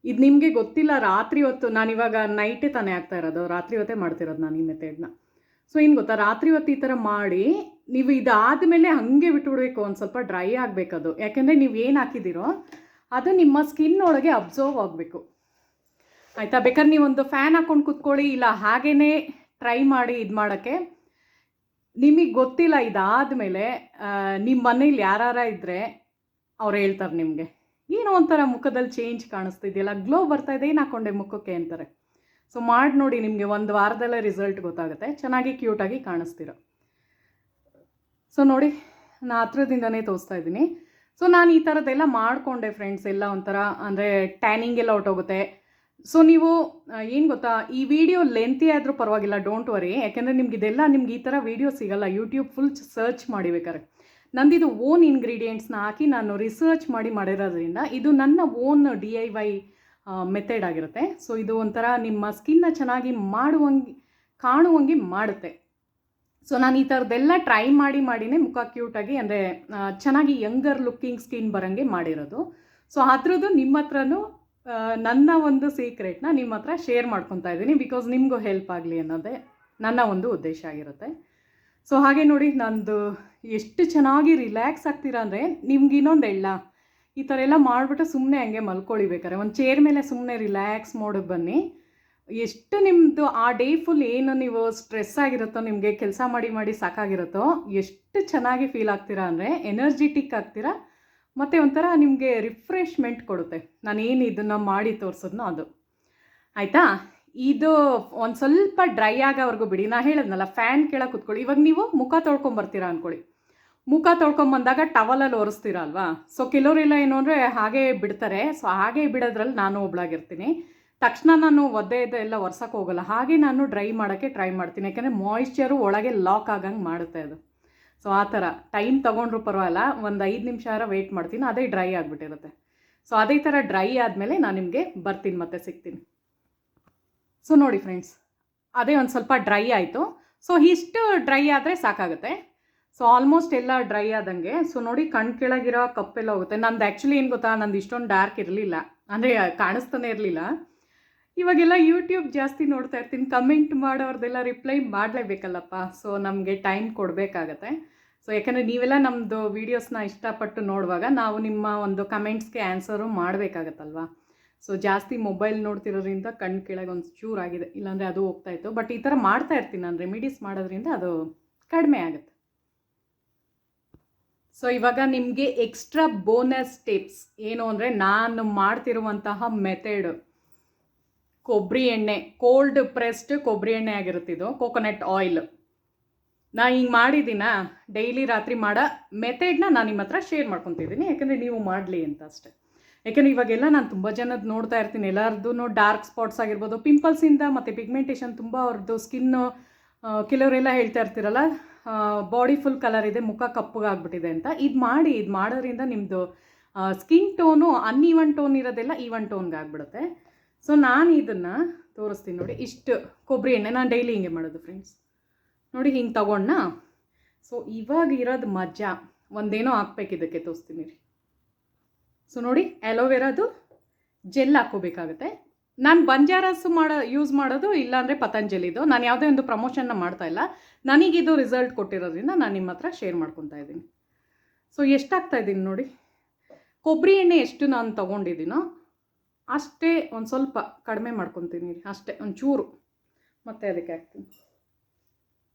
ಇದು ನಿಮಗೆ ಗೊತ್ತಿಲ್ಲ, ರಾತ್ರಿ ಹೊತ್ತು ನಾನಿವಾಗ ನೈಟೇ ತಾನೇ ಆಗ್ತಾ ಇರೋದು, ರಾತ್ರಿ ಹೊತ್ತೇ ಮಾಡ್ತಿರೋದು ನಾನು ಈ ಮೆಥಡ್ನ. ಸೊ ಏನು ಗೊತ್ತಾ, ರಾತ್ರಿ ಹೊತ್ತು ಈ ಥರ ಮಾಡಿ ನೀವು ಇದಾದಮೇಲೆ ಹಾಗೆ ಬಿಟ್ಬಿಡ್ಬೇಕು, ಒಂದು ಸ್ವಲ್ಪ ಡ್ರೈ ಆಗಬೇಕದು. ಯಾಕೆಂದರೆ ನೀವು ಏನು ಹಾಕಿದ್ದೀರೋ ಅದು ನಿಮ್ಮ ಸ್ಕಿನ್ ಒಳಗೆ ಅಬ್ಸರ್ವ್ ಆಗಬೇಕು. ಆಯಿತಾ. ಬೇಕಾದ್ರೆ ನೀವೊಂದು ಫ್ಯಾನ್ ಹಾಕ್ಕೊಂಡು ಕೂತ್ಕೊಳ್ಳಿ, ಇಲ್ಲ ಹಾಗೇ ಟ್ರೈ ಮಾಡಿ ಇದು ಮಾಡೋಕ್ಕೆ. ನಿಮಗೆ ಗೊತ್ತಿಲ್ಲ, ಇದಾದಮೇಲೆ ನಿಮ್ಮ ಮನೇಲಿ ಯಾರಾರ ಇದ್ದರೆ ಅವ್ರು ಹೇಳ್ತಾರೆ ನಿಮಗೆ, ಏನೋ ಒಂಥರ ಮುಖದಲ್ಲಿ ಚೇಂಜ್ ಕಾಣಿಸ್ತಿದೆಯಲ್ಲ, ಗ್ಲೋ ಬರ್ತಾಯಿದೆ, ಏನು ಹಾಕ್ಕೊಂಡೆ ಮುಖಕ್ಕೆ ಅಂತಾರೆ. ಸೊ ಮಾಡಿ ನೋಡಿ, ನಿಮಗೆ ಒಂದು ವಾರದಲ್ಲೇ ರಿಸಲ್ಟ್ ಗೊತ್ತಾಗುತ್ತೆ, ಚೆನ್ನಾಗಿ ಕ್ಯೂಟಾಗಿ ಕಾಣಿಸ್ತಿರೋ. ಸೊ ನೋಡಿ, ನಾನು ಹತ್ರದಿಂದನೇ ತೋರಿಸ್ತಾ ಇದ್ದೀನಿ. ಸೊ ನಾನು ಈ ಥರದ್ದೆಲ್ಲ ಮಾಡಿಕೊಂಡೆ ಫ್ರೆಂಡ್ಸ್, ಎಲ್ಲ ಒಂಥರ ಅಂದರೆ ಟ್ಯಾನಿಂಗ್ ಎಲ್ಲ ಹೊಟ್ಟೋಗುತ್ತೆ. ಸೊ ನೀವು ಏನು ಗೊತ್ತಾ, ಈ ವಿಡಿಯೋ ಲೆಂತಿ ಆದರೂ ಪರವಾಗಿಲ್ಲ, ಡೋಂಟ್ ವರಿ. ಯಾಕೆಂದರೆ ನಿಮ್ಗೆ ಇದೆಲ್ಲ ನಿಮ್ಗೆ ಈ ಥರ ವೀಡಿಯೋ ಸಿಗೋಲ್ಲ. ಯೂಟ್ಯೂಬ್ ಫುಲ್ ಸರ್ಚ್ ಮಾಡಿಬೇಕಾರೆ ನಂದಿದು ಓನ್ ಇಂಗ್ರೀಡಿಯೆಂಟ್ಸ್ನ ಹಾಕಿ ನಾನು ರಿಸರ್ಚ್ ಮಾಡಿ ಮಾಡಿರೋದ್ರಿಂದ ಇದು ನನ್ನ ಓನ್ DIY ಮೆಥಡ್ ಆಗಿರುತ್ತೆ. ಸೊ ಇದು ಒಂಥರ ನಿಮ್ಮ ಸ್ಕಿನ್ನ ಚೆನ್ನಾಗಿ ಕಾಣುವಂಗೆ ಮಾಡುತ್ತೆ. ಸೊ ನಾನು ಈ ಥರದ್ದೆಲ್ಲ ಟ್ರೈ ಮಾಡಿನೇ ಮುಖ ಕ್ಯೂಟಾಗಿ, ಅಂದರೆ ಚೆನ್ನಾಗಿ ಯಂಗರ್ ಲುಕ್ಕಿಂಗ್ ಸ್ಕಿನ್ ಬರೋಂಗೆ ಮಾಡಿರೋದು. ಸೊ ಅದ್ರದ್ದು ನಿಮ್ಮ ಹತ್ರನೂ ನನ್ನ ಒಂದು ಸೀಕ್ರೆಟ್ನ ನಿಮ್ಮ ಹತ್ರ ಶೇರ್ ಮಾಡ್ಕೊತಾ ಇದ್ದೀನಿ, ಬಿಕಾಸ್ ನಿಮಗೂ ಹೆಲ್ಪ್ ಆಗಲಿ ಅನ್ನೋದೇ ನನ್ನ ಒಂದು ಉದ್ದೇಶ ಆಗಿರುತ್ತೆ. ಸೊ ಹಾಗೆ ನೋಡಿ, ನಂದು ಎಷ್ಟು ಚೆನ್ನಾಗಿ ರಿಲ್ಯಾಕ್ಸ್ ಆಗ್ತೀರಾ ಅಂದರೆ, ನಿಮ್ಗೆ ಇನ್ನೊಂದು ಹೇಳ, ಈ ಥರ ಎಲ್ಲ ಮಾಡಿಬಿಟ್ಟು ಸುಮ್ಮನೆ ಹಂಗೆ ಮಲ್ಕೊಳಿಬೇಕಾರೆ ಒಂದು ಚೇರ್ ಮೇಲೆ ಸುಮ್ಮನೆ ರಿಲ್ಯಾಕ್ಸ್ ಮಾಡೋಕ್ಕೆ ಬನ್ನಿ. ಎಷ್ಟು ನಿಮ್ಮದು ಆ ಡೇ ಫುಲ್ ಏನು ನೀವು ಸ್ಟ್ರೆಸ್ ಆಗಿರುತ್ತೋ, ನಿಮಗೆ ಕೆಲಸ ಮಾಡಿ ಸಾಕಾಗಿರುತ್ತೋ, ಎಷ್ಟು ಚೆನ್ನಾಗಿ ಫೀಲ್ ಆಗ್ತೀರಾ ಅಂದರೆ ಎನರ್ಜಿಟಿಕ್ ಆಗ್ತೀರಾ, ಮತ್ತು ಒಂಥರ ನಿಮಗೆ ರಿಫ್ರೆಶ್ಮೆಂಟ್ ಕೊಡುತ್ತೆ. ನಾನೇನು ಇದನ್ನು ಮಾಡಿ ತೋರಿಸೋದ್ನೋ ಅದು. ಆಯಿತಾ? ಇದು ಒಂದು ಸ್ವಲ್ಪ ಡ್ರೈ ಆಗೋವರೆಗೂ ಬಿಡಿ. ನಾನು ಹೇಳಿದ್ನಲ್ಲ, ಫ್ಯಾನ್ ಕೆಳಗೆ ಕೂತ್ಕೊಳ್ಳಿ. ಇವಾಗ ನೀವು ಮುಖ ತೊಳ್ಕೊಂಬರ್ತೀರಾ ಅಂದ್ಕೊಳ್ಳಿ. ಮುಖ ತೊಳ್ಕೊಂಬಂದಾಗ ಟವಲಲ್ಲಿ ಒರೆಸ್ತೀರ ಅಲ್ವಾ? ಸೊ ಕೆಲವರೆಲ್ಲ ಏನು ಅಂದರೆ ಹಾಗೇ ಬಿಡ್ತಾರೆ. ಸೊ ಹಾಗೆ ಬಿಡೋದ್ರಲ್ಲಿ ನಾನು ಒಬ್ಳಾಗಿರ್ತೀನಿ. ತಕ್ಷಣ ನಾನು ಒದ್ದೆ ಎಲ್ಲ ಒರ್ಸೋಕ್ಕೆ ಹೋಗಲ್ಲ. ಹಾಗೆ ನಾನು ಡ್ರೈ ಮಾಡೋಕ್ಕೆ ಟ್ರೈ ಮಾಡ್ತೀನಿ. ಯಾಕೆಂದರೆ ಮಾಯಿಶ್ಚರು ಒಳಗೆ ಲಾಕ್ ಆಗಂಗೆ ಮಾಡುತ್ತೆ ಅದು. ಸೊ ಆ ಥರ ಟೈಮ್ ತೊಗೊಂಡ್ರು ಪರವಾಗಿಲ್ಲ, ಒಂದು 5 ನಿಮಿಷ ವೆಯ್ಟ್ ಮಾಡ್ತೀನಿ, ಅದೇ ಡ್ರೈ ಆಗಿಬಿಟ್ಟಿರುತ್ತೆ. ಸೊ ಅದೇ ಥರ ಡ್ರೈ ಆದಮೇಲೆ ನಾನು ನಿಮಗೆ ಬರ್ತೀನಿ, ಮತ್ತೆ ಸಿಗ್ತೀನಿ. ಸೊ ನೋಡಿ ಫ್ರೆಂಡ್ಸ್, ಅದೇ ಒಂದು ಸ್ವಲ್ಪ ಡ್ರೈ ಆಯಿತು. ಸೊ ಇಷ್ಟು ಡ್ರೈ ಆದರೆ ಸಾಕಾಗುತ್ತೆ. ಸೊ ಆಲ್ಮೋಸ್ಟ್ ಎಲ್ಲ ಡ್ರೈ ಆದಂಗೆ. ಸೊ ನೋಡಿ, ಕಣ್ಣು ಕೆಳಗಿರೋ ಕಪ್ಪೆಲ್ಲ ಹೋಗುತ್ತೆ. ನಂದು ಆ್ಯಕ್ಚುಲಿ ಏನು ಗೊತ್ತಾ, ನಂದು ಇಷ್ಟೊಂದು ಡಾರ್ಕ್ ಇರಲಿಲ್ಲ, ಅಂದರೆ ಕಾಣಿಸ್ತಾನೆ ಇರಲಿಲ್ಲ. ಇವಾಗೆಲ್ಲ ಯೂಟ್ಯೂಬ್ ಜಾಸ್ತಿ ನೋಡ್ತಾ ಇರ್ತೀನಿ, ಕಮೆಂಟ್ ಮಾಡೋರ್ದೆಲ್ಲ ರಿಪ್ಲೈ ಮಾಡಲೇಬೇಕಲ್ಲಪ್ಪ. ಸೊ ನಮಗೆ ಟೈಮ್ ಕೊಡಬೇಕಾಗತ್ತೆ. ಸೊ ಯಾಕಂದರೆ ನೀವೆಲ್ಲ ನಮ್ಮದು ವೀಡಿಯೋಸ್ನ ಇಷ್ಟಪಟ್ಟು ನೋಡುವಾಗ ನಾವು ನಿಮ್ಮ ಒಂದು ಕಮೆಂಟ್ಸ್ಗೆ ಆನ್ಸರು ಮಾಡಬೇಕಾಗತ್ತಲ್ವ. ಸೊ ಜಾಸ್ತಿ ಮೊಬೈಲ್ ನೋಡ್ತಿರೋದ್ರಿಂದ ಕಣ್ಣು ಕೆಳಗೆ ಒಂದು ಚೂರಾಗಿದೆ, ಇಲ್ಲಾಂದರೆ ಅದು ಹೋಗ್ತಾಯಿತ್ತು. ಬಟ್ ಈ ಥರ ಮಾಡ್ತಾ ಇರ್ತೀನಿ ನಾನು, ರೆಮಿಡೀಸ್ ಮಾಡೋದ್ರಿಂದ ಅದು ಕಡಿಮೆ ಆಗುತ್ತೆ. ಸೊ ಇವಾಗ ನಿಮಗೆ ಎಕ್ಸ್ಟ್ರಾ ಬೋನಸ್ ಟಿಪ್ಸ್ ಏನು ಅಂದರೆ, ನಾನು ಮಾಡ್ತಿರುವಂತಹ ಮೆಥಡ್ ಕೊಬ್ಬರಿ ಎಣ್ಣೆ, ಕೋಲ್ಡ್ ಪ್ರೆಸ್ಡ್ ಕೊಬ್ಬರಿ ಎಣ್ಣೆ ಆಗಿರುತ್ತಿದ್ದು, ಕೋಕೋನಟ್ ಆಯಿಲ್. ನಾನು ಹಿಂಗೆ ಮಾಡಿದ್ದೀನ ಡೈಲಿ ರಾತ್ರಿ ಮಾಡೋ ಮೆಥಡ್ನ ನಾನು ನಿಮ್ಮ ಹತ್ರ ಶೇರ್ ಮಾಡ್ಕೊತಿದ್ದೀನಿ, ಯಾಕಂದರೆ ನೀವು ಮಾಡಲಿ ಅಂತ ಅಷ್ಟೆ. ಯಾಕೆಂದರೆ ಇವಾಗೆಲ್ಲ ನಾನು ತುಂಬ ಜನದ್ದು ನೋಡ್ತಾ ಇರ್ತೀನಿ, ಎಲ್ಲರದ್ದು ಡಾರ್ಕ್ ಸ್ಪಾಟ್ಸ್ ಆಗಿರ್ಬೋದು, ಪಿಂಪಲ್ಸಿಂದ ಮತ್ತು ಪಿಗ್ಮೆಂಟೇಷನ್ ತುಂಬ ಅವ್ರದ್ದು ಸ್ಕಿನ್ನು. ಕೆಲವರೆಲ್ಲ ಹೇಳ್ತಾ ಇರ್ತೀರಲ್ಲ, ಬಾಡಿ ಫುಲ್ ಕಲರ್ ಇದೆ, ಮುಖ ಕಪ್ಪಗಾಗ್ಬಿಟ್ಟಿದೆ ಅಂತ. ಇದು ಮಾಡೋದ್ರಿಂದ ನಿಮ್ಮದು ಸ್ಕಿನ್ ಟೋನು ಅನ್ಈವನ್ ಟೋನ್ ಇರೋದೆಲ್ಲ ಈವನ್ ಟೋನ್ಗೆ ಆಗಿಬಿಡುತ್ತೆ. ಸೊ ನಾನು ಇದನ್ನು ತೋರಿಸ್ತೀನಿ ನೋಡಿ. ಇಷ್ಟು ಕೊಬ್ಬರಿ ಎಣ್ಣೆ ನಾನು ಡೈಲಿ ಹಿಂಗೆ ಮಾಡೋದು ಫ್ರೆಂಡ್ಸ್. ನೋಡಿ ಹಿಂಗೆ ತಗೊಂಡ. ಸೊ ಇವಾಗ ಇರೋದು ಮಜಾ ಒಂದೇನೋ ಹಾಕ್ಬೇಕು, ಇದಕ್ಕೆ ತೋರಿಸ್ತೀನಿ ರೀ. ಸೊ ನೋಡಿ, ಅಲೋವೆರಾದು ಜೆಲ್ ಹಾಕ್ಕೋಬೇಕಾಗತ್ತೆ. ನಾನು ಬಂಜಾರಸ್ ಯೂಸ್ ಮಾಡೋದು, ಇಲ್ಲಾಂದರೆ ಪತಂಜಲಿದು. ನಾನು ಯಾವುದೇ ಒಂದು ಪ್ರಮೋಷನ್ನ ಮಾಡ್ತಾ ಇಲ್ಲ, ನನಗಿದು ರಿಸಲ್ಟ್ ಕೊಟ್ಟಿರೋದ್ರಿಂದ ನಾನು ನಿಮ್ಮ ಹತ್ರ ಶೇರ್ ಮಾಡ್ಕೊತಾ ಇದ್ದೀನಿ. ಸೊ ಎಷ್ಟು ಹಾಕ್ತಾಯಿದ್ದೀನಿ ನೋಡಿ. ಕೊಬ್ಬರಿ ಎಣ್ಣೆ ಎಷ್ಟು ನಾನು ತೊಗೊಂಡಿದ್ದೀನೋ ಅಷ್ಟೇ, ಒಂದು ಸ್ವಲ್ಪ ಕಡಿಮೆ ಮಾಡ್ಕೊತೀನಿ ರೀ, ಅಷ್ಟೇ ಒಂಚೂರು, ಮತ್ತೆ ಅದಕ್ಕೆ ಹಾಕ್ತೀನಿ.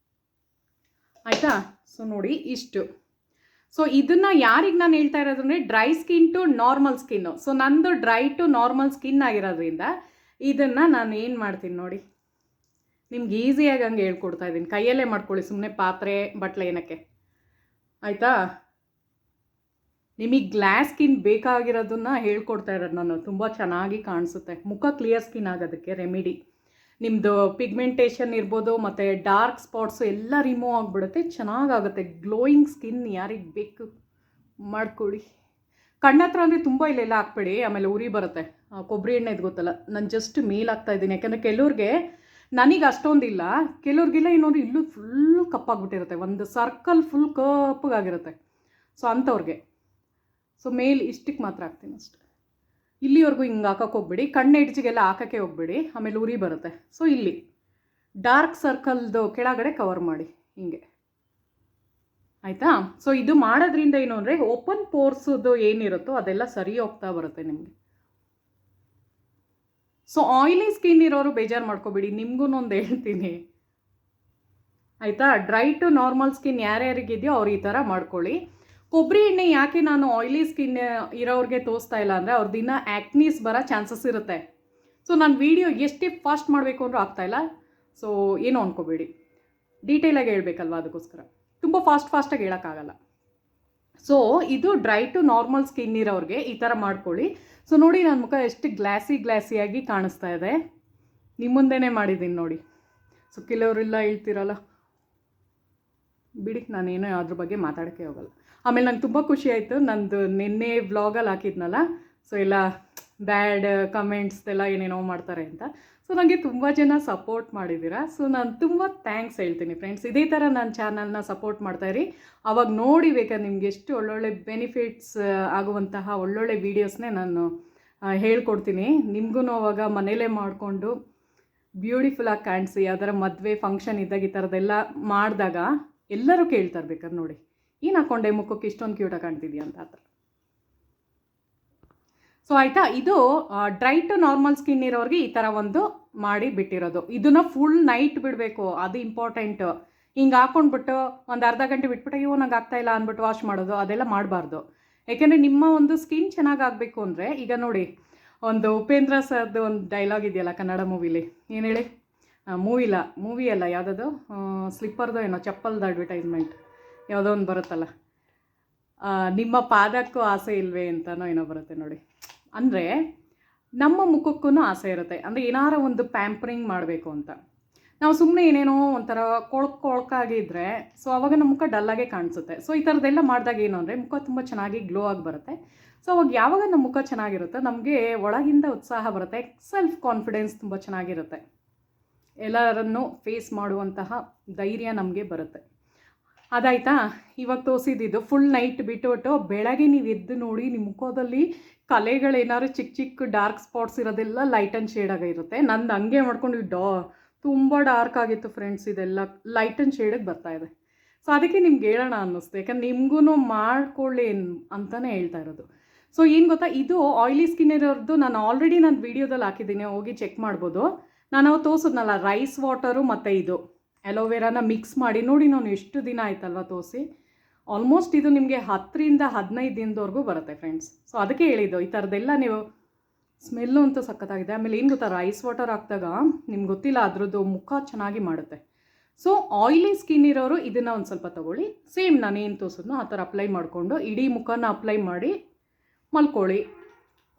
ಆಯಿತಾ? ಸೊ ನೋಡಿ ಇಷ್ಟು. ಸೊ ಇದನ್ನು ಯಾರಿಗೆ ನಾನು ಹೇಳ್ತಾ ಇರೋದು ಅಂದರೆ, dry skin to normal skin. So ನಂದು ಡ್ರೈ ಟು ನಾರ್ಮಲ್ ಸ್ಕಿನ್ ಆಗಿರೋದ್ರಿಂದ ಇದನ್ನು ನಾನು ಏನು ಮಾಡ್ತೀನಿ ನೋಡಿ, ನಿಮ್ಗೆ ಈಸಿಯಾಗಿ ಹಂಗೆ ಹೇಳ್ಕೊಡ್ತಾ ಇದ್ದೀನಿ. ಕೈಯಲ್ಲೇ ಮಾಡ್ಕೊಳ್ಳಿ, ಸುಮ್ಮನೆ ಪಾತ್ರೆ ಬಟ್ಲೆ ಏನಕ್ಕೆ. ಆಯಿತಾ? ನಿಮಗೆ ಗ್ಲಾಸ್ ಸ್ಕಿನ್ ಬೇಕಾಗಿರೋದನ್ನು ಹೇಳ್ಕೊಡ್ತಾ ಇರೋದು ನಾನು. ತುಂಬ ಚೆನ್ನಾಗಿ ಕಾಣಿಸುತ್ತೆ, ಮುಖ ಕ್ಲಿಯರ್ ಸ್ಕಿನ್ ಆಗೋದಕ್ಕೆ ರೆಮಿಡಿ. ನಿಮ್ಮದು ಪಿಗ್ಮೆಂಟೇಷನ್ ಇರ್ಬೋದು ಮತ್ತು ಡಾರ್ಕ್ ಸ್ಪಾಟ್ಸು ಎಲ್ಲ ರಿಮೂವ್ ಆಗಿಬಿಡುತ್ತೆ, ಚೆನ್ನಾಗಾಗುತ್ತೆ. ಗ್ಲೋಯಿಂಗ್ ಸ್ಕಿನ್ ಯಾರಿಗೆ ಬೇಕು ಮಾಡ್ಕೊಳ್ಳಿ. ಕಣ್ಣತ್ರ ಅಂದರೆ ತುಂಬ ಇಲ್ಲೆಲ್ಲ ಹಾಕ್ಬೇಡಿ, ಆಮೇಲೆ ಉರಿ ಬರುತ್ತೆ. ಕೊಬ್ಬರಿ ಎಣ್ಣೆ ಇದು ಗೊತ್ತಲ್ಲ, ನಾನು ಜಸ್ಟ್ ಮೇಲ್ ಹಾಕ್ತಾಯಿದ್ದೀನಿ. ಯಾಕೆಂದರೆ ಕೆಲವ್ರಿಗೆ, ನನಗೆ ಅಷ್ಟೊಂದಿಲ್ಲ, ಕೆಲವ್ರಿಗೆಲ್ಲ ಇನ್ನೊಂದು ಇಲ್ಲೂ ಫುಲ್ ಕಪ್ಪಾಗ್ಬಿಟ್ಟಿರುತ್ತೆ, ಒಂದು ಸರ್ಕಲ್ ಫುಲ್ ಕಪ್ಪಗಾಗಿರುತ್ತೆ. ಸೊ ಅಂಥವ್ರಿಗೆ ಸೊ ಮೇಲ್ ಇಷ್ಟಕ್ಕೆ ಮಾತ್ರ ಹಾಕ್ತೀನಿ ಅಷ್ಟೆ. ಇಲ್ಲಿವರೆಗೂ ಹಿಂಗೆ ಹಾಕೋಕ್ಕೆ ಹೋಗ್ಬೇಡಿ, ಕಣ್ಣು ಎಡ್ಜಿಗೆಲ್ಲ ಹಾಕೋಕ್ಕೆ ಹೋಗ್ಬೇಡಿ, ಆಮೇಲೆ ಉರಿ ಬರುತ್ತೆ. ಸೊ ಇಲ್ಲಿ ಡಾರ್ಕ್ ಸರ್ಕಲ್ದು ಕೆಳಗಡೆ ಕವರ್ ಮಾಡಿ ಹಿಂಗೆ. ಆಯಿತಾ? ಸೊ ಇದು ಮಾಡೋದ್ರಿಂದ ಏನು ಅಂದರೆ, ಓಪನ್ ಪೋರ್ಸದು ಏನಿರುತ್ತೋ ಅದೆಲ್ಲ ಸರಿ ಹೋಗ್ತಾ ಬರುತ್ತೆ ನಿಮಗೆ. ಸೊ ಆಯಿಲಿ ಸ್ಕಿನ್ ಇರೋರು ಬೇಜಾರು ಮಾಡ್ಕೋಬೇಡಿ, ನಿಮಗೂ ಒಂದು ಹೇಳ್ತೀನಿ. ಆಯಿತಾ? ಡ್ರೈ ಟು ನಾರ್ಮಲ್ ಸ್ಕಿನ್ ಯಾರ್ಯಾರಿಗಿದೆಯೋ ಅವ್ರು ಈ ಥರ ಮಾಡ್ಕೊಳ್ಳಿ. ಕೊಬ್ಬರಿ ಎಣ್ಣೆ ಯಾಕೆ ನಾನು ಆಯಿಲಿ ಸ್ಕಿನ್ ಇರೋರಿಗೆ ತೋರಿಸ್ತಾ ಇಲ್ಲ ಅಂದರೆ, ಅವ್ರ ದಿನ ಆ್ಯಕ್ನೀಸ್ ಬರೋ ಚಾನ್ಸಸ್ ಇರುತ್ತೆ. ಸೊ ನಾನು ವೀಡಿಯೋ ಎಷ್ಟೇ ಫಾಸ್ಟ್ ಮಾಡಬೇಕು ಅಂದರೂ ಆಗ್ತಾಯಿಲ್ಲ. ಸೊ ಏನೋ ಅಂದ್ಕೋಬೇಡಿ, ಡೀಟೇಲಾಗಿ ಹೇಳ್ಬೇಕಲ್ವ, ಅದಕ್ಕೋಸ್ಕರ ತುಂಬ ಫಾಸ್ಟಾಗಿ ಹೇಳೋಕ್ಕಾಗಲ್ಲ. ಸೊ ಇದು ಡ್ರೈ ಟು ನಾರ್ಮಲ್ ಸ್ಕಿನ್ ಇರೋರಿಗೆ ಈ ಥರ ಮಾಡ್ಕೊಳ್ಳಿ. ಸೊ ನೋಡಿ, ನನ್ನ ಮುಖ ಎಷ್ಟು ಗ್ಲಾಸಿಯಾಗಿ ಕಾಣಿಸ್ತಾ ಇದೆ, ನಿಮ್ಮ ಮುಂದೆನೇ ಮಾಡಿದ್ದೀನಿ ನೋಡಿ. ಸೊ ಕೆಲವರೆಲ್ಲ ಹೇಳ್ತಿರಲ್ಲ, ಬಿಡಿ, ನಾನೇನೋ ಅದ್ರ ಬಗ್ಗೆ ಮಾತಾಡೋಕ್ಕೆ ಹೋಗಲ್ಲ. ಆಮೇಲೆ ನಂಗೆ ತುಂಬ ಖುಷಿ ಆಯಿತು, ನಂದು ನಿನ್ನೆ ವ್ಲಾಗಲ್ಲಿ ಹಾಕಿದ್ನಲ್ಲ, ಸೊ ಎಲ್ಲ ಬ್ಯಾಡ್ ಕಮೆಂಟ್ಸ್ ಎಲ್ಲ ಏನೇನೋ ಮಾಡ್ತಾರೆ ಅಂತ. ಸೊ ನನಗೆ ತುಂಬ ಜನ ಸಪೋರ್ಟ್ ಮಾಡಿದ್ದೀರಾ. ಸೊ ನಾನು ತುಂಬ ಥ್ಯಾಂಕ್ಸ್ ಹೇಳ್ತೀನಿ ಫ್ರೆಂಡ್ಸ್. ಇದೇ ಥರ ನನ್ನ ಚಾನಲ್ನ ಸಪೋರ್ಟ್ ಮಾಡ್ತಾಯಿರಿ. ಅವಾಗ ನೋಡಿ ಬೇಕಾದ್ರೆ ನಿಮ್ಗೆ ಎಷ್ಟು ಒಳ್ಳೊಳ್ಳೆ ಬೆನಿಫಿಟ್ಸ್ ಆಗುವಂತಹ ಒಳ್ಳೊಳ್ಳೆ ವೀಡಿಯೋಸ್ನೇ ನಾನು ಹೇಳ್ಕೊಡ್ತೀನಿ. ನಿಮಗೂ ಅವಾಗ ಮನೇಲೇ ಮಾಡಿಕೊಂಡು ಬ್ಯೂಟಿಫುಲ್ಲಾಗಿ ಕಾಣಿಸಿ, ಯಾವ್ದಾರ ಮದುವೆ ಫಂಕ್ಷನ್ ಇದ್ದಾಗ ಈ ಥರದ್ದೆಲ್ಲ ಮಾಡಿದಾಗ ಎಲ್ಲರೂ ಕೇಳ್ತಾರೆ ಬೇಕಾದ್ರೆ, ನೋಡಿ ಏನು ಹಾಕ್ಕೊಂಡೆ ಮುಖಕ್ಕೆ ಇಷ್ಟೊಂದು ಕ್ಯೂಟಾಗಿ ಕಾಣ್ತಿದ್ಯಾ ಅಂತ, ಆ ಥರ. ಸೊ ಆಯಿತಾ? ಇದು ಡ್ರೈ ಟು ನಾರ್ಮಲ್ ಸ್ಕಿನ್ ಇರೋರಿಗೆ ಈ ಥರ ಒಂದು ಮಾಡಿ ಬಿಟ್ಟಿರೋದು. ಇದನ್ನು ಫುಲ್ ನೈಟ್ ಬಿಡಬೇಕು, ಅದು ಇಂಪಾರ್ಟೆಂಟು. ಹಿಂಗೆ ಹಾಕ್ಕೊಂಡ್ಬಿಟ್ಟು ಒಂದು ಅರ್ಧ ಗಂಟೆ ಬಿಟ್ಬಿಟ್ಟು ಅಯ್ಯೋ ನಂಗೆ ಆಗ್ತಾಯಿಲ್ಲ ಅಂದ್ಬಿಟ್ಟು ವಾಶ್ ಮಾಡೋದು, ಅದೆಲ್ಲ ಮಾಡಬಾರ್ದು. ಯಾಕೆಂದರೆ ನಿಮ್ಮ ಒಂದು ಸ್ಕಿನ್ ಚೆನ್ನಾಗಾಗಬೇಕು ಅಂದರೆ ಈಗ ನೋಡಿ, ಒಂದು ಉಪೇಂದ್ರ ಸರ್ದು ಒಂದು ಡೈಲಾಗ್ ಇದೆಯಲ್ಲ ಕನ್ನಡ ಮೂವಿಲಿ, ಏನು ಹೇಳಿ, ಮೂವಿ ಅಲ್ಲ ಯಾವುದದು, ಸ್ಲಿಪ್ಪರ್ದು ಏನೋ ಚಪ್ಪಲ್ದು ಅಡ್ವರ್ಟೈಸ್ಮೆಂಟ್ ಯಾವುದೋ ಒಂದು ಬರುತ್ತಲ್ಲ, ನಿಮ್ಮ ಪಾದಕ್ಕೂ ಆಸೆ ಇಲ್ವೇ ಅಂತನೋ ಏನೋ ಬರುತ್ತೆ ನೋಡಿ. ಅಂದರೆ ನಮ್ಮ ಮುಖಕ್ಕೂ ಆಸೆ ಇರುತ್ತೆ, ಅಂದರೆ ಏನಾರ ಒಂದು ಪ್ಯಾಂಪರಿಂಗ್ ಮಾಡಬೇಕು ಅಂತ. ನಾವು ಸುಮ್ಮನೆ ಏನೇನೋ ಒಂಥರ ಕೊಳ್ಕಾಗಿದ್ದರೆ ಸೊ ಅವಾಗ ನಮ್ಮ ಮುಖ ಡಲ್ಲಾಗೆ ಕಾಣಿಸುತ್ತೆ. ಸೊ ಈ ಥರದ್ದೆಲ್ಲ ಮಾಡಿದಾಗ ಏನು ಅಂದರೆ ಮುಖ ತುಂಬ ಚೆನ್ನಾಗಿ ಗ್ಲೋ ಆಗಿ ಬರುತ್ತೆ. ಸೊ ಅವಾಗ ಯಾವಾಗ ನಮ್ಮ ಮುಖ ಚೆನ್ನಾಗಿರುತ್ತೆ ನಮಗೆ ಒಳಗಿಂದ ಉತ್ಸಾಹ ಬರುತ್ತೆ, ಸೆಲ್ಫ್ ಕಾನ್ಫಿಡೆನ್ಸ್ ತುಂಬ ಚೆನ್ನಾಗಿರುತ್ತೆ, ಎಲ್ಲರನ್ನು ಫೇಸ್ ಮಾಡುವಂತಹ ಧೈರ್ಯ ನಮಗೆ ಬರುತ್ತೆ. ಅದಾಯ್ತಾ, ಇವಾಗ ತೋರಿಸಿದ್ದು ಫುಲ್ ನೈಟ್ ಬಿಟ್ಟು ಬೆಳಗ್ಗೆ ನೀವು ಎದ್ದು ನೋಡಿ ನಿಮ್ಮ ಮುಖದಲ್ಲಿ ಕಲೆಗಳೇನಾದ್ರು ಚಿಕ್ಕ ಚಿಕ್ಕ ಡಾರ್ಕ್ ಸ್ಪಾಟ್ಸ್ ಇರೋದೆಲ್ಲ ಲೈಟ್ ಆ್ಯಂಡ್ ಶೇಡ್ ಆಗಿರುತ್ತೆ. ನಂದು ಹಂಗೆ ಮಾಡ್ಕೊಂಡು ತುಂಬ ಡಾರ್ಕ್ ಆಗಿತ್ತು ಫ್ರೆಂಡ್ಸ್, ಇದೆಲ್ಲ ಲೈಟ್ ಆ್ಯಂಡ್ ಶೇಡಿಗೆ ಬರ್ತಾಯಿದೆ. ಸೊ ಅದಕ್ಕೆ ನಿಮ್ಗೆ ಹೇಳೋಣ ಅನ್ನಿಸ್ತು, ಯಾಕಂದ್ರೆ ನಿಮಗೂ ಮಾಡ್ಕೊಳ್ಳಿ ಅಂತಲೇ ಹೇಳ್ತಾ ಇರೋದು. ಸೊ ಏನು ಗೊತ್ತಾ, ಇದು ಆಯಿಲಿ ಸ್ಕಿನ್ ಇರೋದು ನಾನು ಆಲ್ರೆಡಿ ನನ್ನ ವೀಡಿಯೋದಲ್ಲಿ ಹಾಕಿದ್ದೀನಿ, ಹೋಗಿ ಚೆಕ್ ಮಾಡ್ಬೋದು. ನಾನು ತೋರಿಸಿದ್ನಲ್ಲ ರೈಸ್ ವಾಟರು ಮತ್ತು ಇದು ಅಲೋವೆರಾನ ಮಿಕ್ಸ್ ಮಾಡಿ ನೋಡಿ, ನಾನು ಎಷ್ಟು ದಿನ ಆಯ್ತಲ್ವ ತೋರಿಸಿ. ಆಲ್ಮೋಸ್ಟ್ ಇದು ನಿಮಗೆ 10 ರಿಂದ 15 ದಿನದವರೆಗೂ ಬರುತ್ತೆ ಫ್ರೆಂಡ್ಸ್. ಸೊ ಅದಕ್ಕೆ ಹೇಳಿದ್ದು ಈ ಥರದ್ದೆಲ್ಲ ನೀವು ಸ್ಮೆಲ್ಲು ಅಂತೂ ಸಖತ್ತಾಗಿದೆ. ಆಮೇಲೆ ಏನು ಗೊತ್ತಾ, ರೈಸ್ ವಾಟರ್ ಹಾಕಿದಾಗ ನಿಮ್ಗೆ ಗೊತ್ತಿಲ್ಲ ಅದ್ರದ್ದು ಮುಖ ಚೆನ್ನಾಗಿ ಮಾಡುತ್ತೆ. ಸೊ ಆಯಿಲಿ ಸ್ಕಿನ್ ಇರೋರು ಇದನ್ನು ಒಂದು ಸ್ವಲ್ಪ ತೊಗೊಳ್ಳಿ, ಸೇಮ್ ನಾನೇನು ತೋರಿಸಿದ್ನೋ ಆ ಥರ ಅಪ್ಲೈ ಮಾಡಿಕೊಂಡು ಇಡೀ ಮುಖನ ಅಪ್ಲೈ ಮಾಡಿ ಮಲ್ಕೊಳ್ಳಿ.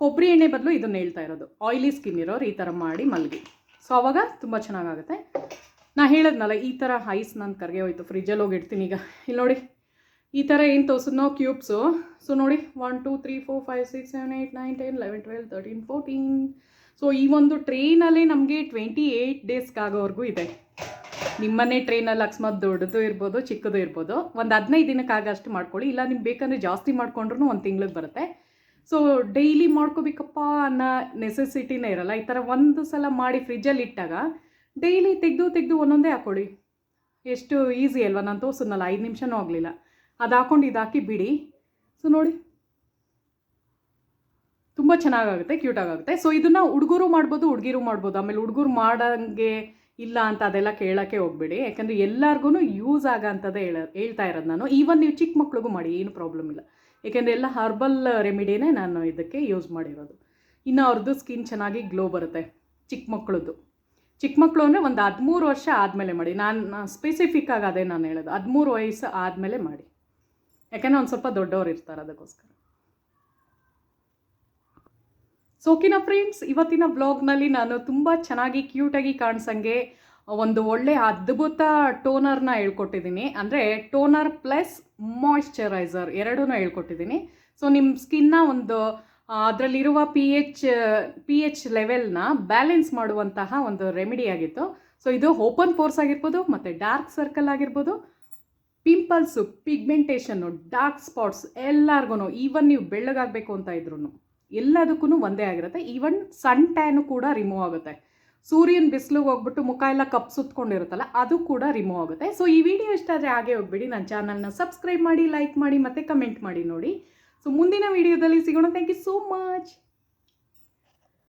ಕೊಬ್ಬರಿ ಎಣ್ಣೆ ಬದಲು ಇದನ್ನು ಹೇಳ್ತಾ ಇರೋದು, ಆಯಿಲಿ ಸ್ಕಿನ್ ಇರೋರು ಈ ಥರ ಮಾಡಿ ಮಲಗಿ. ಸೊ ಆವಾಗ ತುಂಬ ಚೆನ್ನಾಗಾಗುತ್ತೆ. ನಾ ಹೇಳಿದ್ನಲ್ಲ ಈ ಥರ ಐಸ್ ನಾನು ಕರ್ಗೆ ಹೋಯ್ತು, ಫ್ರಿಜ್ಜಲ್ಲಿ ಹೋಗಿ ಇಡ್ತೀನಿ. ಈಗ ಇಲ್ಲಿ ನೋಡಿ ಈ ಥರ ಏನು ತೋರಿಸಿದ್ನೋ ಕ್ಯೂಬ್ಸು. ಸೊ ನೋಡಿ 1 2 3 4 5 6 7 8 9 10 11 12 13 14. ಸೊ ಈ ಒಂದು ಟ್ರೈನಲ್ಲಿ ನಮಗೆ 28 ಡೇಸ್ಗಾಗೋವರೆಗೂ ಇದೆ. ನಿಮ್ಮನೆ ಟ್ರೈನಲ್ಲಿ ಅಕಸ್ಮಾತ್ ದೊಡ್ಡದು ಇರ್ಬೋದು ಚಿಕ್ಕದು ಇರ್ಬೋದು, ಒಂದು 15 ದಿನಕ್ಕಾಗಷ್ಟು ಮಾಡ್ಕೊಳ್ಳಿ. ಇಲ್ಲ ನಿಮ್ಗೆ ಬೇಕಂದರೆ ಜಾಸ್ತಿ ಮಾಡ್ಕೊಂಡ್ರೂ 1 ತಿಂಗ್ಳಿಗೆ ಬರುತ್ತೆ. ಸೊ ಡೈಲಿ ಮಾಡ್ಕೋಬೇಕಪ್ಪ ಅನ್ನೋ ನೆಸೆಸಿಟಿನೇ ಇರಲ್ಲ. ಈ ಥರ ಒಂದು ಸಲ ಮಾಡಿ ಫ್ರಿಜ್ಜಲ್ಲಿ ಇಟ್ಟಾಗ ಡೈಲಿ ತೆಗೆದು ಒಂದೊಂದೇ ಹಾಕ್ಕೊಳ್ಳಿ. ಎಷ್ಟು ಈಸಿ ಅಲ್ವಾ, ನಾನು ತೋರಿಸಿದ್ನಲ್ಲ 5 ನಿಮಿಷನೂ ಆಗಲಿಲ್ಲ. ಅದು ಹಾಕ್ಕೊಂಡು ಇದು ಹಾಕಿ ಬಿಡಿ. ಸೊ ನೋಡಿ ತುಂಬ ಚೆನ್ನಾಗಾಗುತ್ತೆ, ಕ್ಯೂಟಾಗುತ್ತೆ. ಸೊ ಇದನ್ನು ಹುಡುಗರು ಮಾಡ್ಬೋದು, ಹುಡುಗಿರು ಮಾಡ್ಬೋದು. ಆಮೇಲೆ ಹುಡುಗರು ಮಾಡೋಂಗೆ ಇಲ್ಲ ಅಂತ ಅದೆಲ್ಲ ಕೇಳೋಕ್ಕೆ ಹೋಗ್ಬೇಡಿ, ಯಾಕಂದರೆ ಎಲ್ಲರಿಗೂ ಯೂಸ್ ಆಗೋಂಥದ್ದೇ ಹೇಳ್ತಾ ಇರೋದು ನಾನು. ಈವನ್ ನೀವು ಚಿಕ್ಕ ಮಕ್ಳಿಗೂ ಮಾಡಿ, ಏನು ಪ್ರಾಬ್ಲಮ್ ಇಲ್ಲ. ಏಕೆಂದರೆ ಎಲ್ಲ ಹರ್ಬಲ್ ರೆಮಿಡಿನೇ ನಾನು ಇದಕ್ಕೆ ಯೂಸ್ ಮಾಡಿರೋದು. ಇನ್ನು ಅವ್ರದ್ದು ಸ್ಕಿನ್ ಚೆನ್ನಾಗಿ ಗ್ಲೋ ಬರುತ್ತೆ. ಚಿಕ್ಕ ಮಕ್ಕಳು ಅಂದರೆ ಒಂದು 13 ವರ್ಷ ಆದಮೇಲೆ ಮಾಡಿ. ನಾನು ಸ್ಪೆಸಿಫಿಕ್ಕಾಗಿ ಅದೇ ನಾನು ಹೇಳೋದು, 13 ವಯಸ್ಸು ಆದಮೇಲೆ ಮಾಡಿ, ಯಾಕೆಂದರೆ ಒಂದು ಸ್ವಲ್ಪ ದೊಡ್ಡವ್ರು ಇರ್ತಾರೆ ಅದಕ್ಕೋಸ್ಕರ. ಸೊ ಓಕೆನಾ ಫ್ರೆಂಡ್ಸ್, ಇವತ್ತಿನ ವ್ಲಾಗ್ನಲ್ಲಿ ನಾನು ತುಂಬ ಚೆನ್ನಾಗಿ ಕ್ಯೂಟಾಗಿ ಕಾಣಿಸಂಗೆ ಒಂದು ಒಳ್ಳೆ ಅದ್ಭುತ ಟೋನರ್ನ ಹೇಳ್ಕೊಟ್ಟಿದ್ದೀನಿ. ಅಂದರೆ ಟೋನರ್ ಪ್ಲಸ್ ಮಾಯ್ಶ್ಚರೈಸರ್ ಎರಡೂ ಹೇಳ್ಕೊಟ್ಟಿದ್ದೀನಿ. ಸೊ ನಿಮ್ಮ ಸ್ಕಿನ್ನ ಒಂದು ಅದರಲ್ಲಿರುವ ಪಿ ಎಚ್ ಲೆವೆಲ್ನ ಬ್ಯಾಲೆನ್ಸ್ ಮಾಡುವಂತಹ ಒಂದು ರೆಮಿಡಿ ಆಗಿತ್ತು. ಸೊ ಇದು ಓಪನ್ ಪೋರ್ಸ್ ಆಗಿರ್ಬೋದು, ಮತ್ತು ಡಾರ್ಕ್ ಸರ್ಕಲ್ ಆಗಿರ್ಬೋದು, ಪಿಂಪಲ್ಸು, ಪಿಗ್ಮೆಂಟೇಷನ್ನು, ಡಾರ್ಕ್ ಸ್ಪಾಟ್ಸ್ ಎಲ್ಲರಿಗೂ, ಈವನ್ ನೀವು ಬೆಳ್ಳಗಾಗಬೇಕು ಅಂತ ಇದ್ರೂ ಎಲ್ಲದಕ್ಕೂ ಒಂದೇ ಆಗಿರುತ್ತೆ. ಈವನ್ ಸನ್ ಟ್ಯಾನು ಕೂಡ ರಿಮೂವ್ ಆಗುತ್ತೆ. ಸೂರ್ಯನ ಬಿಸಿಲಿಗೆ ಹೋಗ್ಬಿಟ್ಟು ಮುಖ ಎಲ್ಲ ಕಪ್ ಸುತ್ಕೊಂಡಿರುತ್ತಲ್ಲ ಅದು ಕೂಡ ರಿಮೂವ್ ಆಗುತ್ತೆ. ಸೊ ಈ ವಿಡಿಯೋ ಇಷ್ಟ ಆದರೆ ಹಾಗೆ ಹೋಗ್ಬಿಡಿ, ನನ್ನ ಚಾನಲ್ನ ಸಬ್ಸ್ಕ್ರೈಬ್ ಮಾಡಿ, ಲೈಕ್ ಮಾಡಿ ಮತ್ತು ಕಮೆಂಟ್ ಮಾಡಿ ನೋಡಿ. ಸೊ ಮುಂದಿನ ವಿಡಿಯೋದಲ್ಲಿ ಸಿಗೋಣ. Thank you so much.